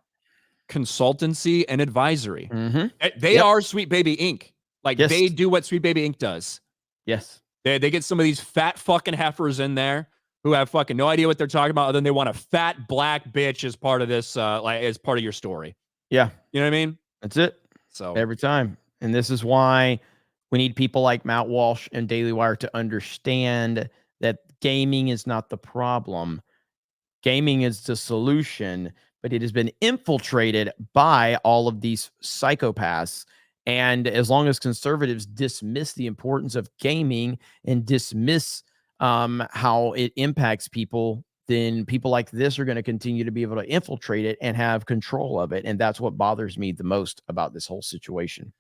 consultancy and advisory. Mm-hmm. They are Sweet Baby Inc. Like Yes. they do what Sweet Baby Inc. does. Yes. They get some of these fat fucking heifers in there who have fucking no idea what they're talking about, other than they want a fat black bitch as part of this, like as part of your story. Yeah. You know what I mean? That's it. So Every time. And this is why we need people like Matt Walsh and Daily Wire to understand that gaming is not the problem. Gaming is the solution, but it has been infiltrated by all of these psychopaths. And as long as conservatives dismiss the importance of gaming and dismiss how it impacts people, then people like this are going to continue to be able to infiltrate it and have control of it. And that's what bothers me the most about this whole situation.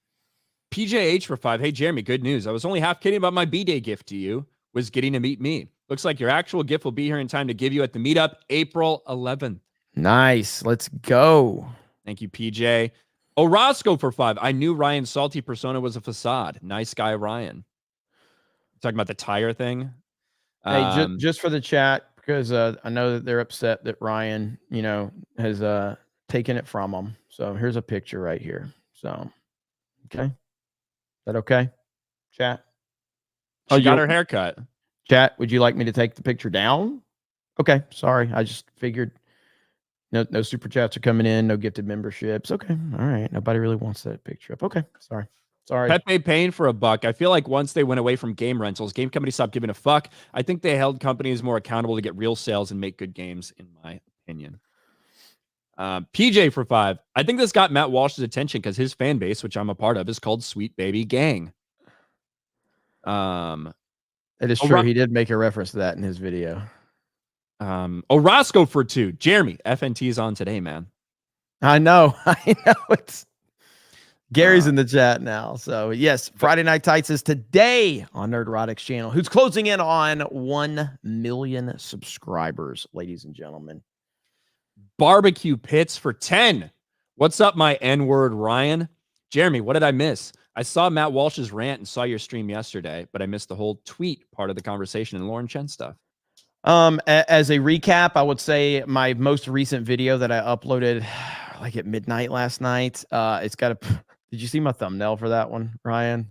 PJH for 5. Hey, Jeremy, good news. I was only half kidding about my B-Day gift to you, was getting to meet me. Looks like your actual gift will be here in time to give you at the meetup April 11th. Nice. Let's go. Thank you, PJ. Orozco for 5. I knew Ryan's salty persona was a facade. Nice guy, Ryan. Talking about the tire thing. Hey, just for the chat, because I know that they're upset that Ryan, has taken it from them. So here's a picture right here. So, okay. Is that okay? Chat? She got her haircut. Chat, would you like me to take the picture down? Okay, sorry. I just figured no super chats are coming in, no gifted memberships. Okay, all right. Nobody really wants that picture up. Okay, sorry. Pepe paying for $1. I feel like once they went away from game rentals, game companies stopped giving a fuck. I think they held companies more accountable to get real sales and make good games, in my opinion. PJ for 5. I think this got Matt Walsh's attention because his fan base, which I'm a part of, is called Sweet Baby Gang. It is true. He did make a reference to that in his video. Orozco for 2. Jeremy, FNT is on today, man. I know. It's Gary's in the chat now. So yes, Friday Night Tights is today on Nerdrotic's channel, who's closing in on 1 million subscribers, ladies and gentlemen. Barbecue Pits for 10. What's up, my N-word Ryan? Jeremy, what did I miss? I saw Matt Walsh's rant and saw your stream yesterday, but I missed the whole tweet part of the conversation and Lauren Chen stuff. As a recap, I would say my most recent video that I uploaded like at midnight last night, it's got a... Did you see my thumbnail for that one, Ryan?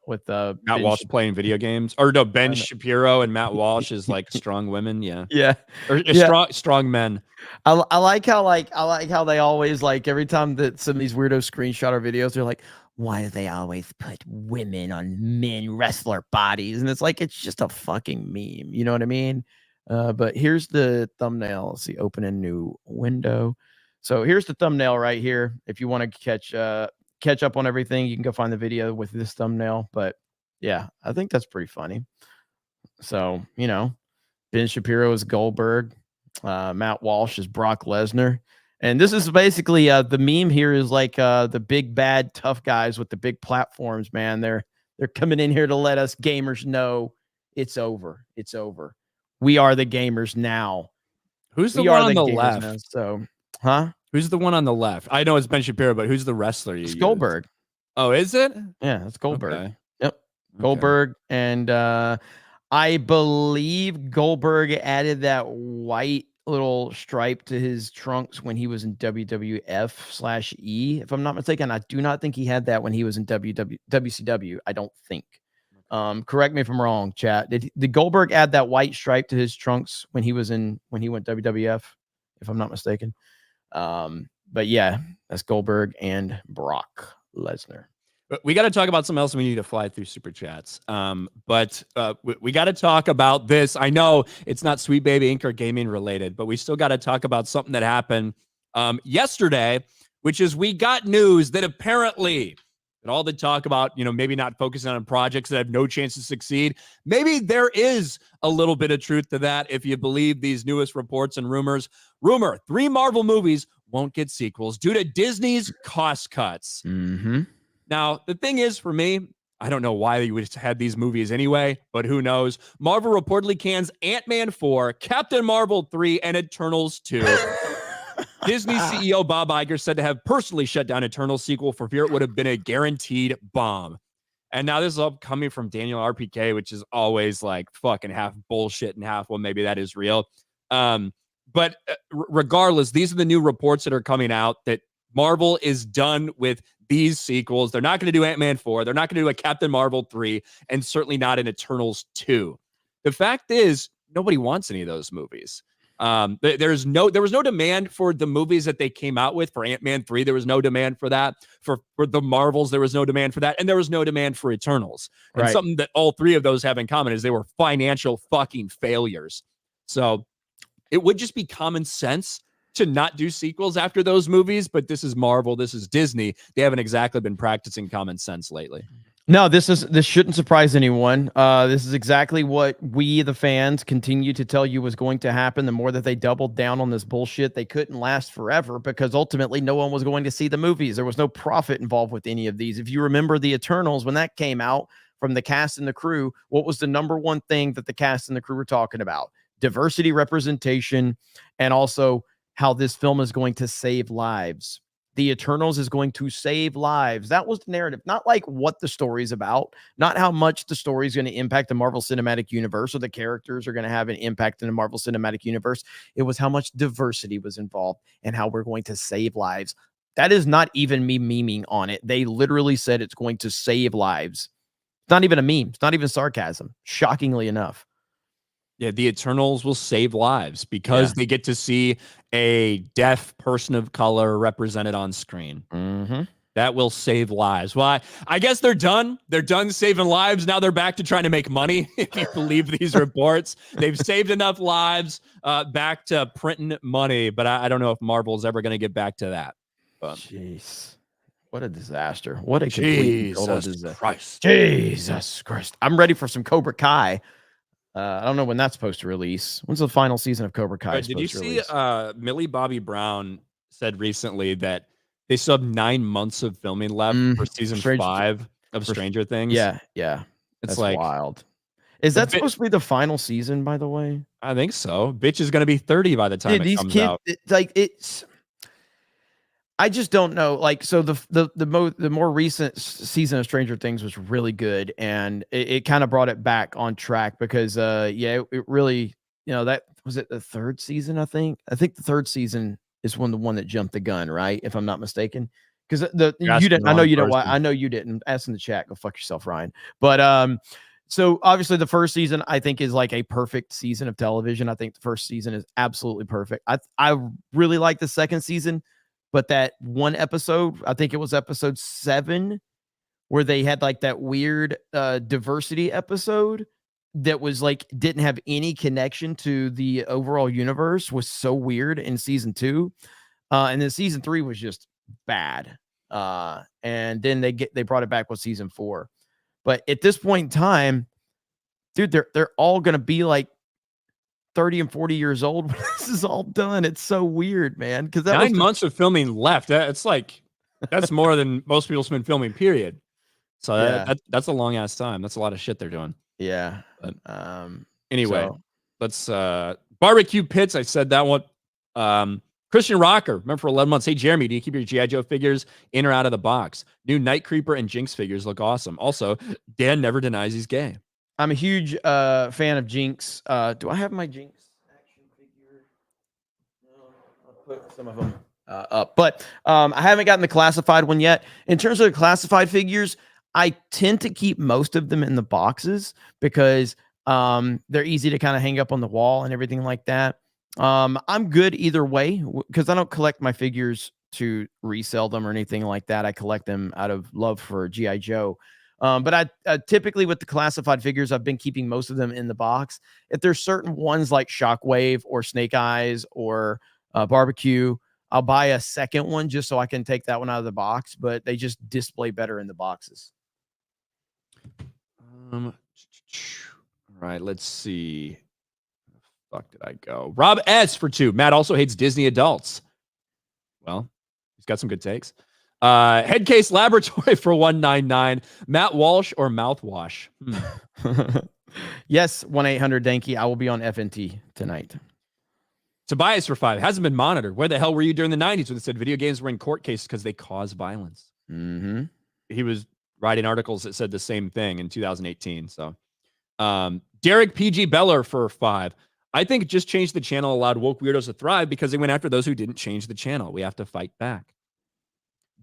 With Matt Walsh playing video games, or no, Ben Shapiro and Matt Walsh is like strong women, yeah, or strong men. I like how they always every time that some of these weirdos screenshot our videos, they're like, why do they always put women on men wrestler bodies? And it's like, it's just a fucking meme, you know what I mean? But here's the thumbnail. Let's see, open a new window. So here's the thumbnail right here. If you want to catch up on everything, you can go find the video with this thumbnail. But yeah, I think that's pretty funny. So, Ben Shapiro is Goldberg, Matt Walsh is Brock Lesnar. And this is basically the meme here is like the big bad tough guys with the big platforms, man. They're coming in here to let us gamers know it's over. It's over. We are the gamers now. Who's the one on the left? Now, so, huh? Who's the one on the left? I know it's Ben Shapiro, but who's the wrestler you It's Goldberg. Oh, is it? Yeah, it's Goldberg. Okay. Yep. Okay. Goldberg. And I believe Goldberg added that white little stripe to his trunks when he was in WWF/E. If I'm not mistaken, I do not think he had that when he was in WCW. I don't think. Correct me if I'm wrong, chat. Did Goldberg add that white stripe to his trunks when he went WWF? If I'm not mistaken. But yeah, that's Goldberg and Brock Lesnar. We got to talk about something else. We need to fly through super chats. But we got to talk about this. I know it's not Sweet Baby Inc. or gaming related, but we still got to talk about something that happened yesterday, which is we got news that apparently that all the talk about, maybe not focusing on projects that have no chance to succeed. Maybe there is a little bit of truth to that if you believe these newest reports and rumors. Rumor, 3 Marvel movies won't get sequels due to Disney's cost cuts. Mm-hmm. Now, the thing is, for me, I don't know why you would have had these movies anyway, but who knows? Marvel reportedly cans Ant-Man 4, Captain Marvel 3, and Eternals 2. Disney CEO Bob Iger said to have personally shut down Eternals sequel for fear it would have been a guaranteed bomb. And now this is all coming from Daniel RPK, which is always like fucking half bullshit and half, well, maybe that is real. But regardless, these are the new reports that are coming out that Marvel is done with these sequels. They're not going to do Ant-Man 4. They're not going to do a Captain Marvel 3, and certainly not an Eternals 2. The fact is, nobody wants any of those movies. There was no demand for the movies that they came out with. For Ant-Man 3, there was no demand for that. For the Marvels, there was no demand for that. And there was no demand for Eternals. And Right. something that all three of those have in common is they were financial fucking failures. So it would just be common sense to not do sequels after those movies, but this is Marvel, this is Disney. They haven't exactly been practicing common sense lately. No, this shouldn't surprise anyone. This is exactly what we, the fans, continue to tell you was going to happen. The more that they doubled down on this bullshit, they couldn't last forever because ultimately no one was going to see the movies. There was no profit involved with any of these. If you remember the Eternals, when that came out from the cast and the crew, what was the number one thing that the cast and the crew were talking about? Diversity, representation, and also how this film is going to save lives. The Eternals is going to save lives. That was the narrative, not like what the story's about, not how much the story is going to impact the Marvel Cinematic Universe or the characters are going to have an impact in the Marvel Cinematic Universe. It was how much diversity was involved and how we're going to save lives. That is not even me memeing on it. They literally said it's going to save lives. It's not even a meme. It's not even sarcasm, shockingly enough. Yeah, the Eternals will save lives because they get to see a deaf person of color represented on screen. Mm-hmm. That will save lives. Well, I guess they're done. They're done saving lives. Now they're back to trying to make money, if you believe these reports. They've saved enough lives back to printing money, but I don't know if Marvel's ever going to get back to that. Jeez. What a disaster. What a complete Jesus Christ. Jesus Christ. I'm ready for some Cobra Kai. I don't know when that's supposed to release. When's the final season of Cobra Kai? Did you see Millie Bobby Brown said recently that they still have 9 months of filming left for season 5 of Stranger Things? Yeah. It's that's like wild. Is that supposed to be the final season, by the way? I think so. Bitch is going to be 30 by the time it comes out. I just don't know. Like, so the more recent season of Stranger Things was really good, and it kind of brought it back on track because, it really, that was it. The third season, I think the third season is the one that jumped the gun, right? If I'm not mistaken, because you didn't. I know you know why. I know you didn't. Ask in the chat. Go fuck yourself, Ryan. But so obviously the first season I think is like a perfect season of television. I think the first season is absolutely perfect. I really like the second season. But that one episode, I think it was episode 7, where they had like that weird diversity episode that was like, didn't have any connection to the overall universe, was so weird in season 2. And then season 3 was just bad. And then they brought it back with season 4. But at this point in time, dude, they're all going to be like 30 and 40 years old when this is all done. It's so weird, man. Because 9 months of filming left. That's more than most people spend filming, period. So that's a long ass time. That's a lot of shit they're doing. Yeah. But, anyway, let's barbecue pits. I said that one. Christian Rocker, remember for 11 months. Hey Jeremy, do you keep your G.I. Joe figures in or out of the box? New Night Creeper and Jinx figures look awesome. Also, Dan never denies he's gay. I'm a huge fan of Jinx. Do I have my Jinx action figure? No, I'll put some of them up. But I haven't gotten the classified one yet. In terms of the classified figures, I tend to keep most of them in the boxes because they're easy to kind of hang up on the wall and everything like that. I'm good either way because I don't collect my figures to resell them or anything like that. I collect them out of love for G.I. Joe. But I typically with the classified figures, I've been keeping most of them in the box. If there's certain ones like Shockwave or Snake Eyes or Barbecue, I'll buy a second one just so I can take that one out of the box, but they just display better in the boxes. All right, let's see. Where the fuck did I go? Rob S for 2. Matt also hates Disney adults. Well, he's got some good takes. Headcase Laboratory for 199. Matt Walsh or mouthwash? Yes, 1-800-DANKY. I will be on FNT tonight. Tobias for 5. Hasn't been monitored. Where the hell were you during the 90s when it said video games were in court cases because they cause violence? Mm-hmm. He was writing articles that said the same thing in 2018. So Derek PG Beller for 5. I think just change the channel allowed woke weirdos to thrive because they went after those who didn't change the channel. We have to fight back.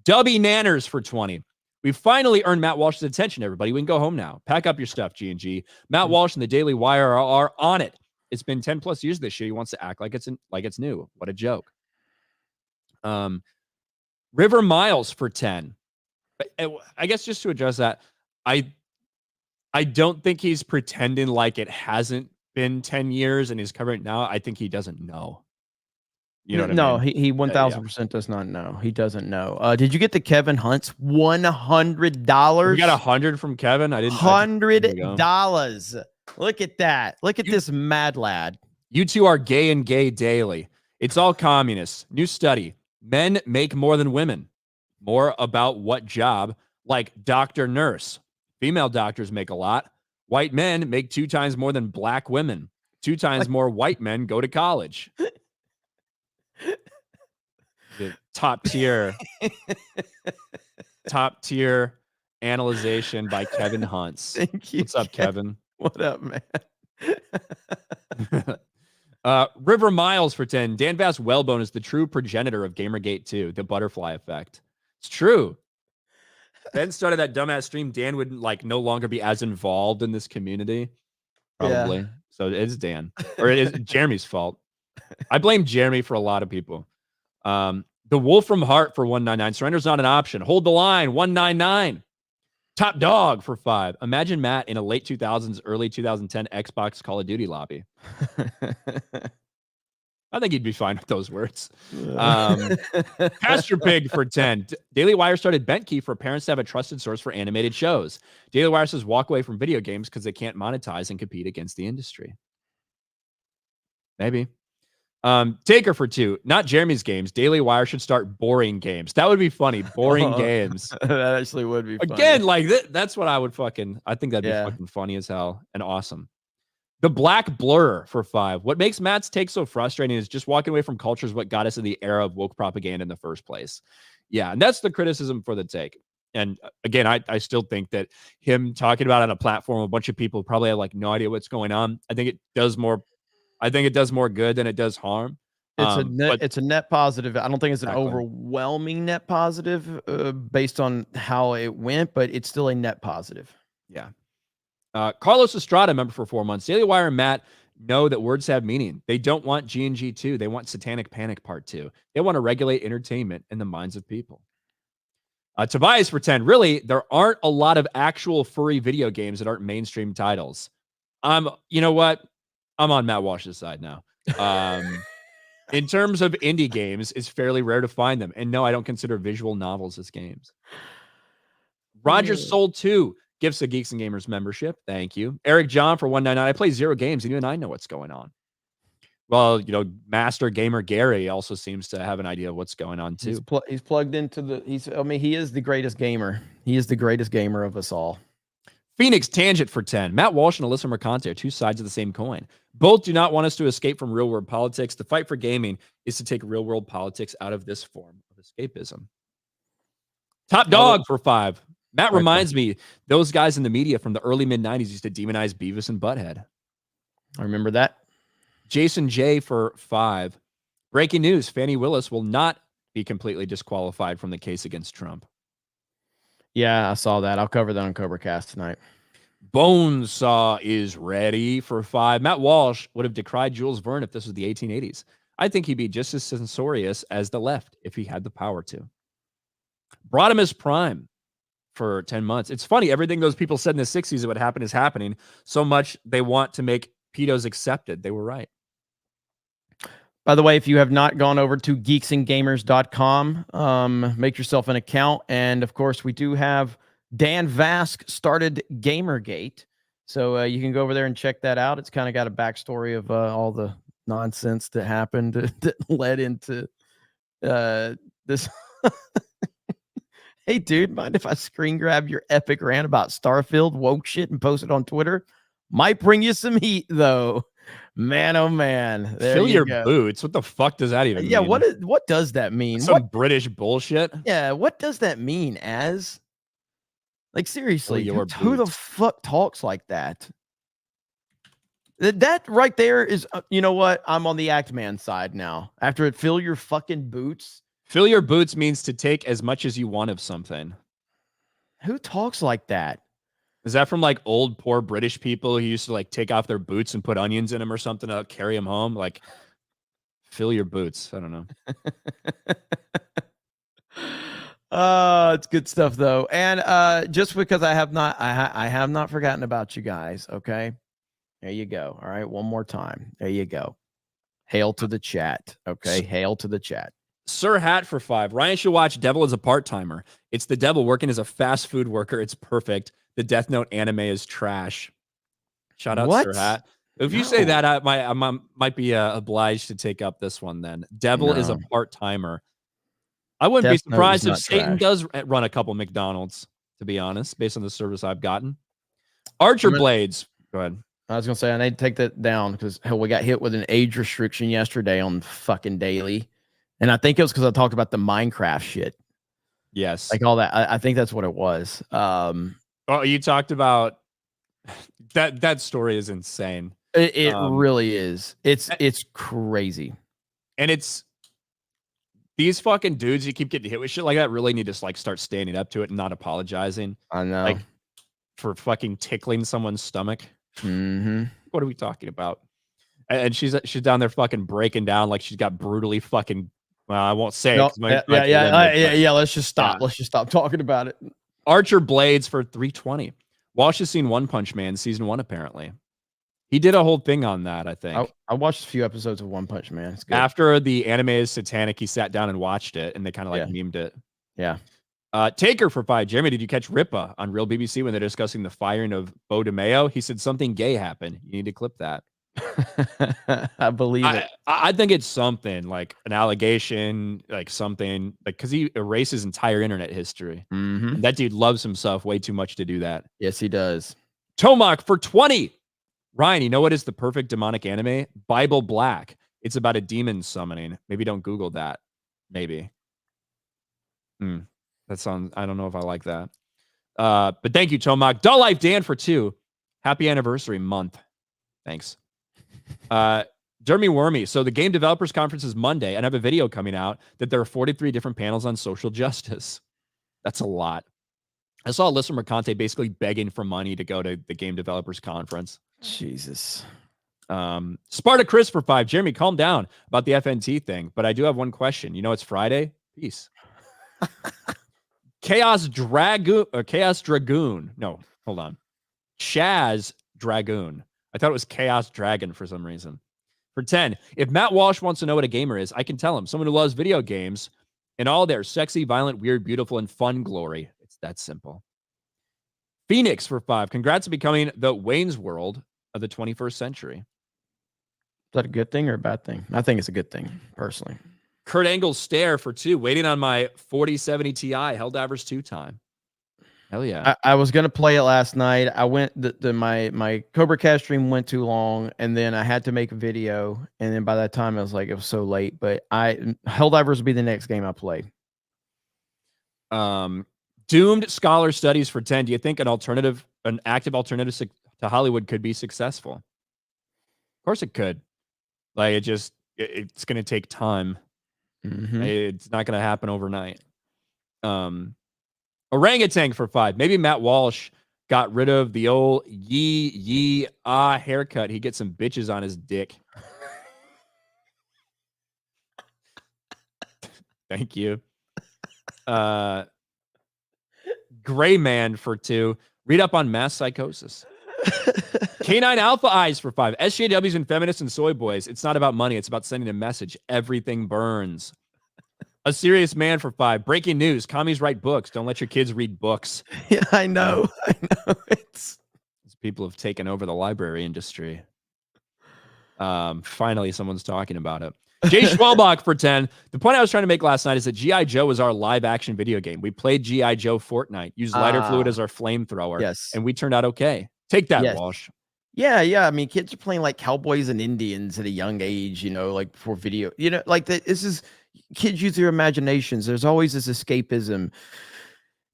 Dubby Nanners for 20. We finally earned Matt Walsh's attention, everybody. We can go home now. Pack up your stuff, G&G. Matt Walsh and the Daily Wire are on it. It's been 10 plus years this year. He wants to act like it's new. What a joke. River Miles for 10. I guess just to address that, I don't think he's pretending like it hasn't been 10 years and he's covering it now. I think he doesn't know. You know what I mean? He 1000% does not know. He doesn't know. Did you get the Kevin Hunt's $100? You got 100 from Kevin? I didn't. $100. Look at that. Look at this mad lad. You two are gay and gay daily. It's all communists. New study. Men make more than women. More about what job? Like doctor, nurse. Female doctors make a lot. White men make 2 times more than black women. 2 times more white men go to college. The top tier analyzation by Kevin Hunts. Thank you. What's up, Kevin? What up, man? River Miles for 10. Dan Bass Wellbone is the true progenitor of Gamergate 2, the butterfly effect. It's true. Ben started that dumbass stream. Dan would no longer be as involved in this community. Probably. Yeah. So it's Dan. Or it is Jeremy's fault. I blame Jeremy for a lot of people. The Wolfram Heart for 199. Surrender's not an option. Hold the line. 199. Top Dog for 5. Imagine Matt in a late 2000s, early 2010 Xbox Call of Duty lobby. I think he'd be fine with those words. Pasture Pig for 10. Daily Wire started BentKey for parents to have a trusted source for animated shows. Daily Wire says walk away from video games because they can't monetize and compete against the industry. Maybe. Taker for 2. Not Jeremy's games. Daily Wire should start boring games. That would be funny. Boring games. That actually would be funny. Again, that's what I would I think that'd be fucking funny as hell and awesome. The Black Blur for 5. What makes Matt's take so frustrating is just walking away from culture is what got us in the era of woke propaganda in the first place. Yeah, and that's the criticism for the take. And again, I still think that him talking about it on a platform, a bunch of people probably have no idea what's going on. I think it does more good than it does harm. It's a net positive. I don't think it's an overwhelming net positive based on how it went, but it's still a net positive. Yeah. Carlos Estrada, member for 4 months. Daily Wire and Matt know that words have meaning. They don't want G&G 2. They want Satanic Panic Part 2. They want to regulate entertainment in the minds of people. Tobias for 10. Really, there aren't a lot of actual furry video games that aren't mainstream titles. You know what? I'm on Matt Walsh's side now. In terms of indie games, it's fairly rare to find them. And no, I don't consider visual novels as games. Roger Soul 2 gifts a Geeks and Gamers membership. Thank you. Eric John for 199. I play 0 games, and even I know what's going on. Well, Master Gamer Gary also seems to have an idea of what's going on too. He's plugged into he is the greatest gamer. He is the greatest gamer of us all. Phoenix Tangent for 10. Matt Walsh and Alyssa Mercante are 2 sides of the same coin. Both do not want us to escape from real-world politics. The fight for gaming is to take real-world politics out of this form of escapism. Top Dog for 5. Matt reminds me, those guys in the media from the early mid-90s used to demonize Beavis and Butthead. I remember that. Jason J for 5. Breaking news, Fannie Willis will not be completely disqualified from the case against Trump. Yeah, I saw that. I'll cover that on CobraCast tonight. Bonesaw is ready for 5. Matt Walsh would have decried Jules Verne if this was the 1880s. I think he'd be just as censorious as the left if he had the power to. Brotimus Prime for 10 months. It's funny, everything those people said in the 60s that would happen is happening. So much they want to make pedos accepted. They were right. By the way, if you have not gone over to geeksandgamers.com, make yourself an account. And of course, we do have Dan Vask started Gamergate. So you can go over there and check that out. It's kind of got a backstory of all the nonsense that happened that led into this. Hey, dude, mind if I screen grab your epic rant about Starfield woke shit and post it on Twitter? Might bring you some heat, though. Man, oh man. Fill your boots. What the fuck does that even mean? Yeah, what does that mean? Some British bullshit? Yeah, what does that mean as? Like, seriously, who the fuck talks like that? That right there is, you know what? I'm on the Act Man side now. After it, fill your fucking boots. Fill your boots means to take as much as you want of something. Who talks like that? Is that from like old poor British people who used to like take off their boots and put onions in them or something to carry them home? Like, fill your boots. I don't know. It's good stuff though. And just because I have not forgotten about you guys. Okay, there you go. All right, one more time. There you go. Hail to the chat. Okay, hail to the chat. Sir Hat for 5. Ryan should watch Devil as a part-timer. It's the devil working as a fast food worker. It's perfect. The Death Note anime is trash. Shout out Sir Hat. If you say that, I might be obliged to take up this one then. Devil is a part-timer. I wouldn't be surprised if Satan does run a couple McDonald's, to be honest, based on the service I've gotten. Archer Blades. Go ahead. I was going to say, I need to take that down because we got hit with an age restriction yesterday on fucking daily. And I think it was because I talked about the Minecraft shit. Yes. Like all that. I think that's what it was. Oh, you talked about that story is insane. It really is. It's crazy. And it's these fucking dudes you keep getting hit with shit like that really need to like start standing up to it and not apologizing. I know. Like for fucking tickling someone's stomach. Mm-hmm. What are we talking about? And she's down there fucking breaking down like she's got brutally fucking. Well, I won't say it. Yeah. Let's just stop. Let's just stop talking about it. Archer Blades for 320. Walsh has seen One Punch Man season 1 apparently. He did a whole thing on that, I think. I watched a few episodes of One Punch Man. It's good. After the anime is satanic, he sat down and watched it, and they kind of like memed it. Yeah. Taker for 5. Jeremy, did you catch Ripa on Real BBC when they're discussing the firing of Bo DeMeo? He said something gay happened. You need to clip that. I believe it. I think it's something like an allegation, like something like because he erases entire internet history. Mm-hmm. That dude loves himself way too much to do that. Yes, he does. Tomac for 20. Ryan, you know what is the perfect demonic anime? Bible Black. It's about a demon summoning. Maybe don't Google that. Maybe. That sounds. I don't know if I like that. But thank you, Tomac. Dull Life Dan for 2. Happy anniversary month. Thanks. Jeremy Wormy. So the Game Developers Conference is Monday, and I have a video coming out that there are 43 different panels on social justice. That's a lot. I saw Alyssa Mercante basically begging for money to go to the Game Developers Conference. Jesus. Sparta Chris for 5. Jeremy, calm down about the FNT thing, but I do have one question. You know it's Friday? Peace. Chaos Dragoon. No, hold on. Shaz Dragoon. I thought it was Chaos Dragon for some reason. For 10, if Matt Walsh wants to know what a gamer is, I can tell him. Someone who loves video games and all their sexy, violent, weird, beautiful, and fun glory. It's that simple. Phoenix for 5. Congrats on becoming the Wayne's World of the 21st century. Is that a good thing or a bad thing? I think it's a good thing, personally. Kurt Angle's Stare for 2. Waiting on my 4070 Ti Helldivers 2 time. Hell yeah. I was gonna play it last night. I went my Cobra Cast stream went too long, and then I had to make a video, and then by that time it was so late. But Helldivers will be the next game I play. Doomed Scholar Studies for 10. Do you think an active alternative to Hollywood could be successful? Of course it could. Like it's gonna take time. Mm-hmm. It's not gonna happen overnight. Orangutan for 5. Maybe Matt Walsh got rid of the old haircut. He gets some bitches on his dick. Thank you. Gray Man for 2. Read up on mass psychosis. K9 Alpha Eyes for 5. SJWs and feminists and soy boys. It's not about money. It's about sending a message. Everything burns. A Serious Man for 5. Breaking news. Commies write books. Don't let your kids read books. Yeah, I know. It's people have taken over the library industry. Finally, someone's talking about it. Jay Schwelbach for 10. The point I was trying to make last night is that G.I. Joe was our live action video game. We played G.I. Joe Fortnite, used lighter fluid as our flamethrower. Yes. And we turned out okay. Take that, Walsh. Yeah. I mean, kids are playing like cowboys and Indians at a young age, like for video, like this is kids use their imaginations. There's always this escapism.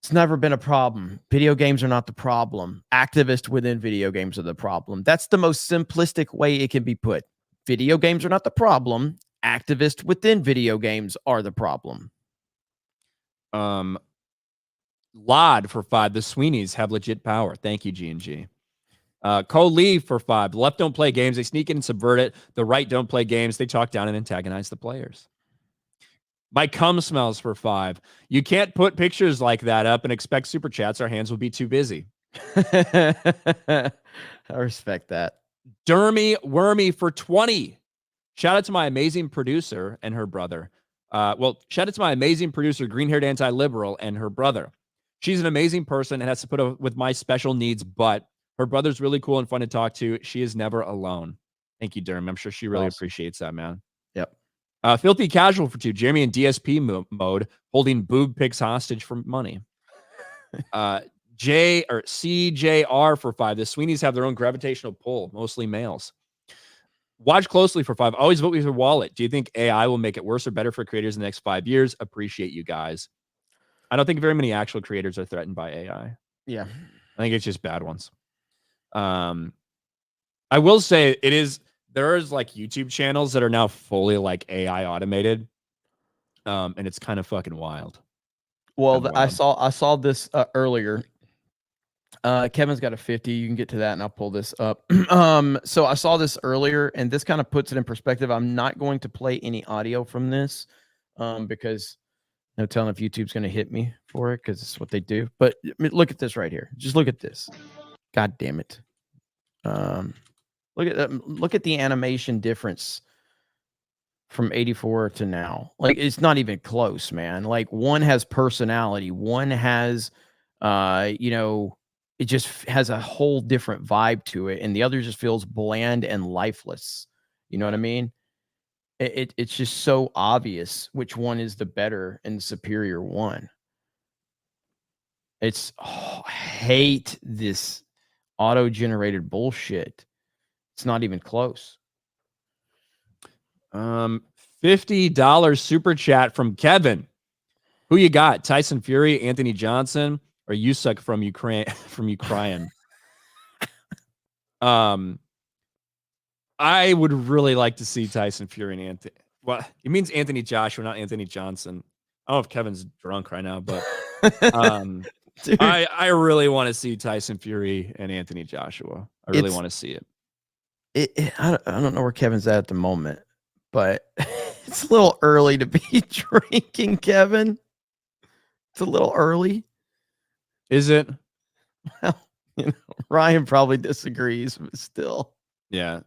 It's never been a problem. Video games are not the problem. Activists within video games are the problem. That's the most simplistic way it can be put. Video games are not the problem. Activists within video games are the problem. Lod for 5. The Sweeneys have legit power. Thank you, G&G. Cole Lee for 5. The left don't play games. They sneak in and subvert it. The right don't play games. They talk down and antagonize the players. My cum smells for 5. You can't put pictures like that up and expect super chats. Our hands will be too busy. I respect that. Dermy Wormy for 20. Shout out to my amazing producer and her brother. Shout out to my amazing producer, green-haired anti-liberal, and her brother. She's an amazing person and has to put up with my special needs, but her brother's really cool and fun to talk to. She is never alone. Thank you, Derm. I'm sure she really appreciates that, man. Yep. Filthy Casual for 2. Jeremy in DSP mode, holding boob pics hostage for money. CJR for 5. The Sweeneys have their own gravitational pull, mostly males. Watch closely for 5. Always vote with your wallet. Do you think AI will make it worse or better for creators in the next 5 years? Appreciate you guys. I don't think very many actual creators are threatened by AI. Yeah. I think it's just bad ones. I will say there's like YouTube channels that are now fully like AI automated. And it's kind of fucking wild. Well, I saw this earlier. Kevin's got a 50. You can get to that and I'll pull this up. So I saw this earlier and this kind of puts it in perspective. I'm not going to play any audio from this because no telling if YouTube's going to hit me for it because it's what they do. But look at this right here. Just look at this. God damn it. Look at the animation difference from 84 to now. Like, it's not even close, man. Like, one has personality. One has, it just has a whole different vibe to it. And the other just feels bland and lifeless. You know what I mean? It's just so obvious which one is the better and the superior one. I hate this auto-generated bullshit. It's not even close. $50 super chat from Kevin. Who you got? Tyson Fury, Anthony Johnson, or Usyk from Ukraine? From Ukraine. I would really like to see Tyson Fury and Anthony. Well, it means Anthony Joshua, not Anthony Johnson. I don't know if Kevin's drunk right now, but I really want to see Tyson Fury and Anthony Joshua. I really want to see it. I don't know where Kevin's at the moment, but it's a little early to be drinking, Kevin. It's a little early. Is it? Well, Ryan probably disagrees, but still. Yeah.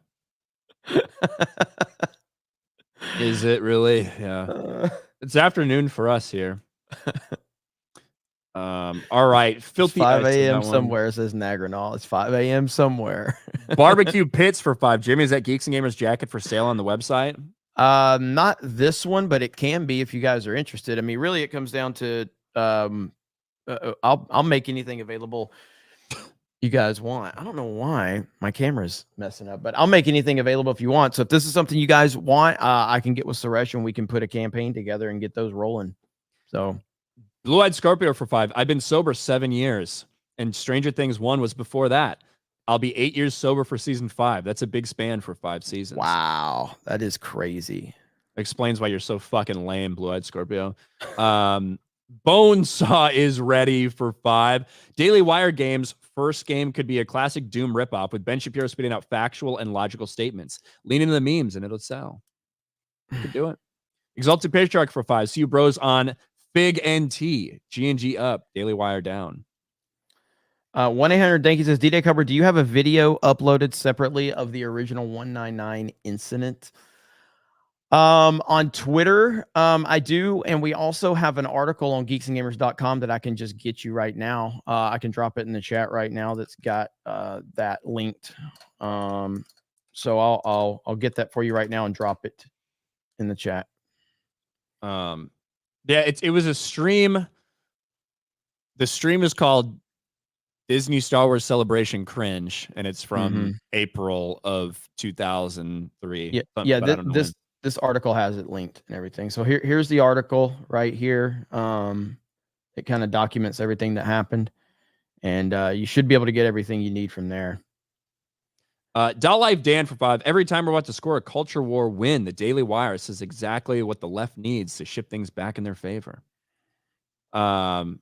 Is it really? Yeah. It's afternoon for us here. All right. Filthy 5 a.m. somewhere, says Nagranol. It's 5 a.m. somewhere. Barbecue Pits for 5. Jimmy, is that Geeks and Gamers jacket for sale on the website? Not this one, but it can be if you guys are interested. I mean, really, it comes down to I'll make anything available you guys want. I don't know why my camera's messing up, but I'll make anything available if you want. So if this is something you guys want, I can get with Suresh and we can put a campaign together and get those rolling. So Blue-Eyed Scorpio for 5. I've been sober 7 years, and Stranger Things 1 was before that. I'll be 8 years sober for season 5. That's a big span for 5 seasons. Wow, that is crazy. Explains why you're so fucking lame, Blue-Eyed Scorpio. Bonesaw is ready for 5. Daily Wire Games first game could be a classic Doom ripoff with Ben Shapiro spitting out factual and logical statements. Lean into the memes and it'll sell. You could do it. Exalted Patriarch for 5. See you bros on Fig NT. G&G up. Daily Wire down. 1-800 Danky says, D-Day Cover, do you have a video uploaded separately of the original 199 incident? On Twitter, I do, and we also have an article on geeksandgamers.com that I can just get you right now. I can drop it in the chat right now. That's got that linked. So I'll get that for you right now and drop it in the chat. Yeah, it was a stream. The stream is called Disney Star Wars Celebration Cringe, and it's from April of 2003. Yeah, this article has it linked and everything. So here's the article right here. It kind of documents everything that happened, and you should be able to get everything you need from there. Life Dan for 5. Every time we're about to score a culture war win, the Daily Wire says exactly what the left needs to shift things back in their favor. Axel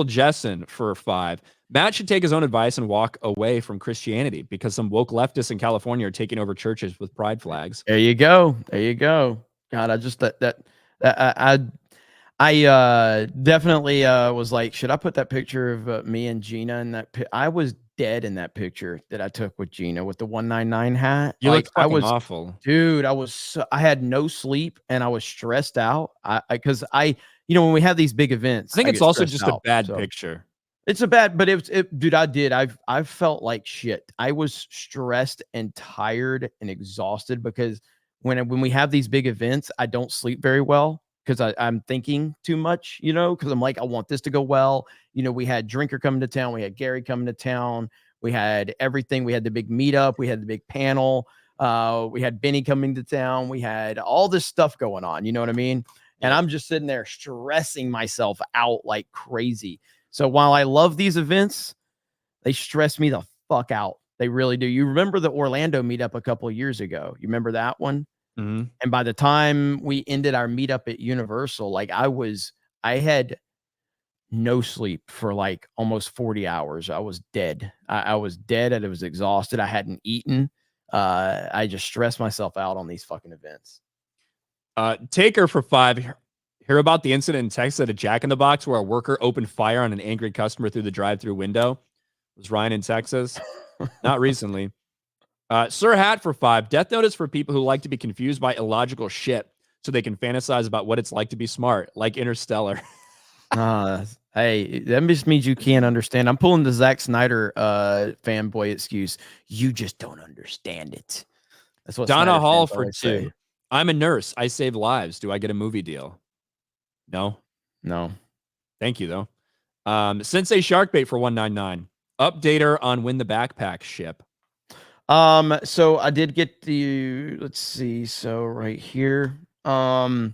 Jessen for 5. Matt should take his own advice and walk away from Christianity because some woke leftists in California are taking over churches with pride flags. There you go. There you go. God, I just I definitely was like, should I put that picture of me and Gina in that? I was dead in that picture that I took with Gina with the 199 hat. You like, look fucking I was awful, dude. I had no sleep and I was stressed out. Because when we have these big events, I think it's get also stressed just out, a bad so. picture. It's a bad, but dude, I felt like shit. I was stressed and tired and exhausted because when we have these big events, I don't sleep very well because I'm thinking too much, because I'm like, I want this to go well. We had Drinker coming to town. We had Gary coming to town. We had everything. We had the big meetup. We had the big panel. We had Benny coming to town. We had all this stuff going on. You know what I mean? And I'm just sitting there stressing myself out like crazy. So while I love these events, they stress me the fuck out. They really do. You remember the Orlando meetup a couple of years ago? You remember that one? Mm-hmm. And by the time we ended our meetup at Universal, like I had no sleep for like almost 40 hours. I was dead. I was dead and I was exhausted. I hadn't eaten. I just stressed myself out on these fucking events. Taker for 5. Hear about the incident in Texas at a Jack in the Box where a worker opened fire on an angry customer through the drive-through window? Was Ryan in Texas? Not recently. Sir Hat for 5. Death Note is for people who like to be confused by illogical shit so they can fantasize about what it's like to be smart, like Interstellar. Hey, that just means you can't understand. I'm pulling the Zack Snyder fanboy excuse. You just don't understand it. That's what Donna Snyder Hall fans for always 2. say. I'm a nurse. I save lives. Do I get a movie deal? No. Thank you, though. Sensei Sharkbait for 199. Updater on when the backpacks ship. So I did get let's see. So right here, so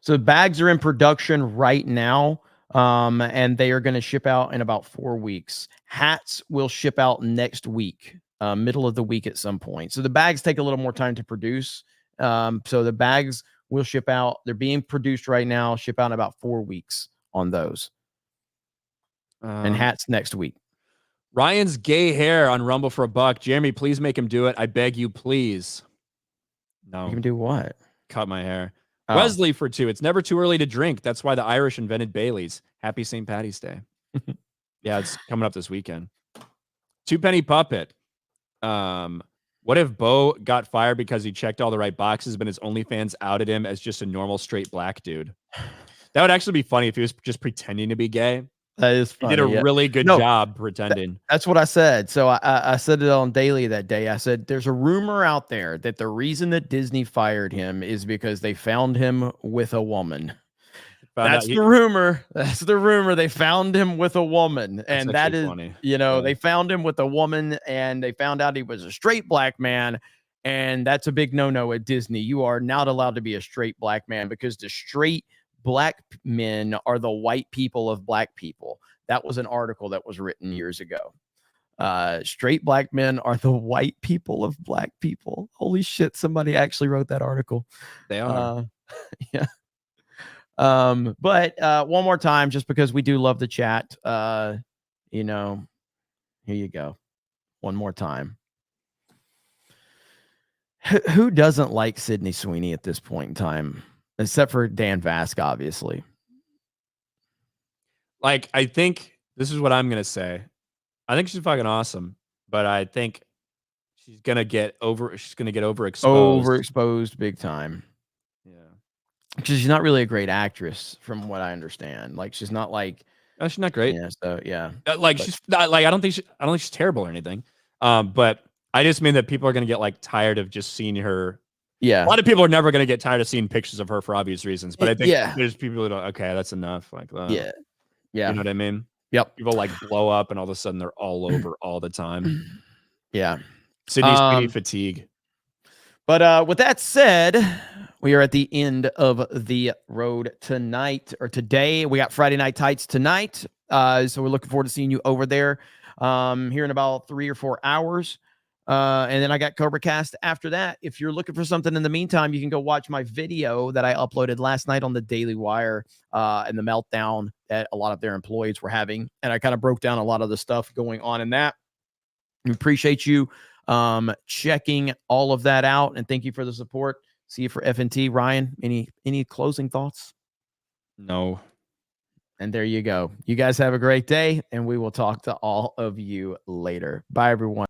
the bags are in production right now. And they are going to ship out in about 4 weeks. Hats will ship out next week, middle of the week at some point. So the bags take a little more time to produce. So the bags will ship out. They're being produced right now, ship out in about 4 weeks on those. And hats next week. Ryan's gay hair on Rumble for $1. Jeremy, please make him do it. I beg you, please. No. You can do what? Cut my hair. Oh. Wesley for 2. It's never too early to drink. That's why the Irish invented Bailey's. Happy St. Patty's Day. Yeah, it's coming up this weekend. 2 Penny Puppet. What if Bo got fired because he checked all the right boxes, but his OnlyFans outed him as just a normal straight black dude? That would actually be funny if he was just pretending to be gay. That is funny. He did a really good job pretending. That's what I said. So I said it on Daily that day. I said, there's a rumor out there that the reason that Disney fired him is because they found him with a woman. That's the rumor. That's the rumor. They found him with a woman. And that is, funny. They found him with a woman and they found out he was a straight black man. And that's a big no-no at Disney. You are not allowed to be a straight black man because the straight black men are the white people of black people. That was an article that was written years ago. Straight black men are the white people of black people. Holy shit. Somebody actually wrote that article. They are. Yeah. But one more time, just because we do love the chat, here you go. One more time. Who doesn't like Sydney Sweeney at this point in time? Except for Dan Vask, obviously. Like, I think this is what I'm going to say. I think she's fucking awesome, but I think she's going to get overexposed. Overexposed big time. Yeah. Because she's not really a great actress from what I understand. Like, she's not like... Oh, she's not great. Yeah, so, yeah. She's not like, I don't think she's terrible or anything. But I just mean that people are going to get like tired of just seeing her. Yeah. A lot of people are never going to get tired of seeing pictures of her for obvious reasons. But I think there's people who don't, okay, that's enough. Like, yeah. You know what I mean? Yep. People like blow up and all of a sudden they're all over all the time. Yeah. Sydney Sweeney fatigue. But with that said, we are at the end of the road tonight or today. We got Friday Night Tights tonight. So we're looking forward to seeing you over there here in about 3 or 4 hours. And then I got Cobra Cast after that. If you're looking for something in the meantime, you can go watch my video that I uploaded last night on the Daily Wire and the meltdown that a lot of their employees were having. And I kind of broke down a lot of the stuff going on in that. We appreciate you checking all of that out. And thank you for the support. See you for FNT. Ryan, any closing thoughts? No. And there you go. You guys have a great day, and we will talk to all of you later. Bye, everyone.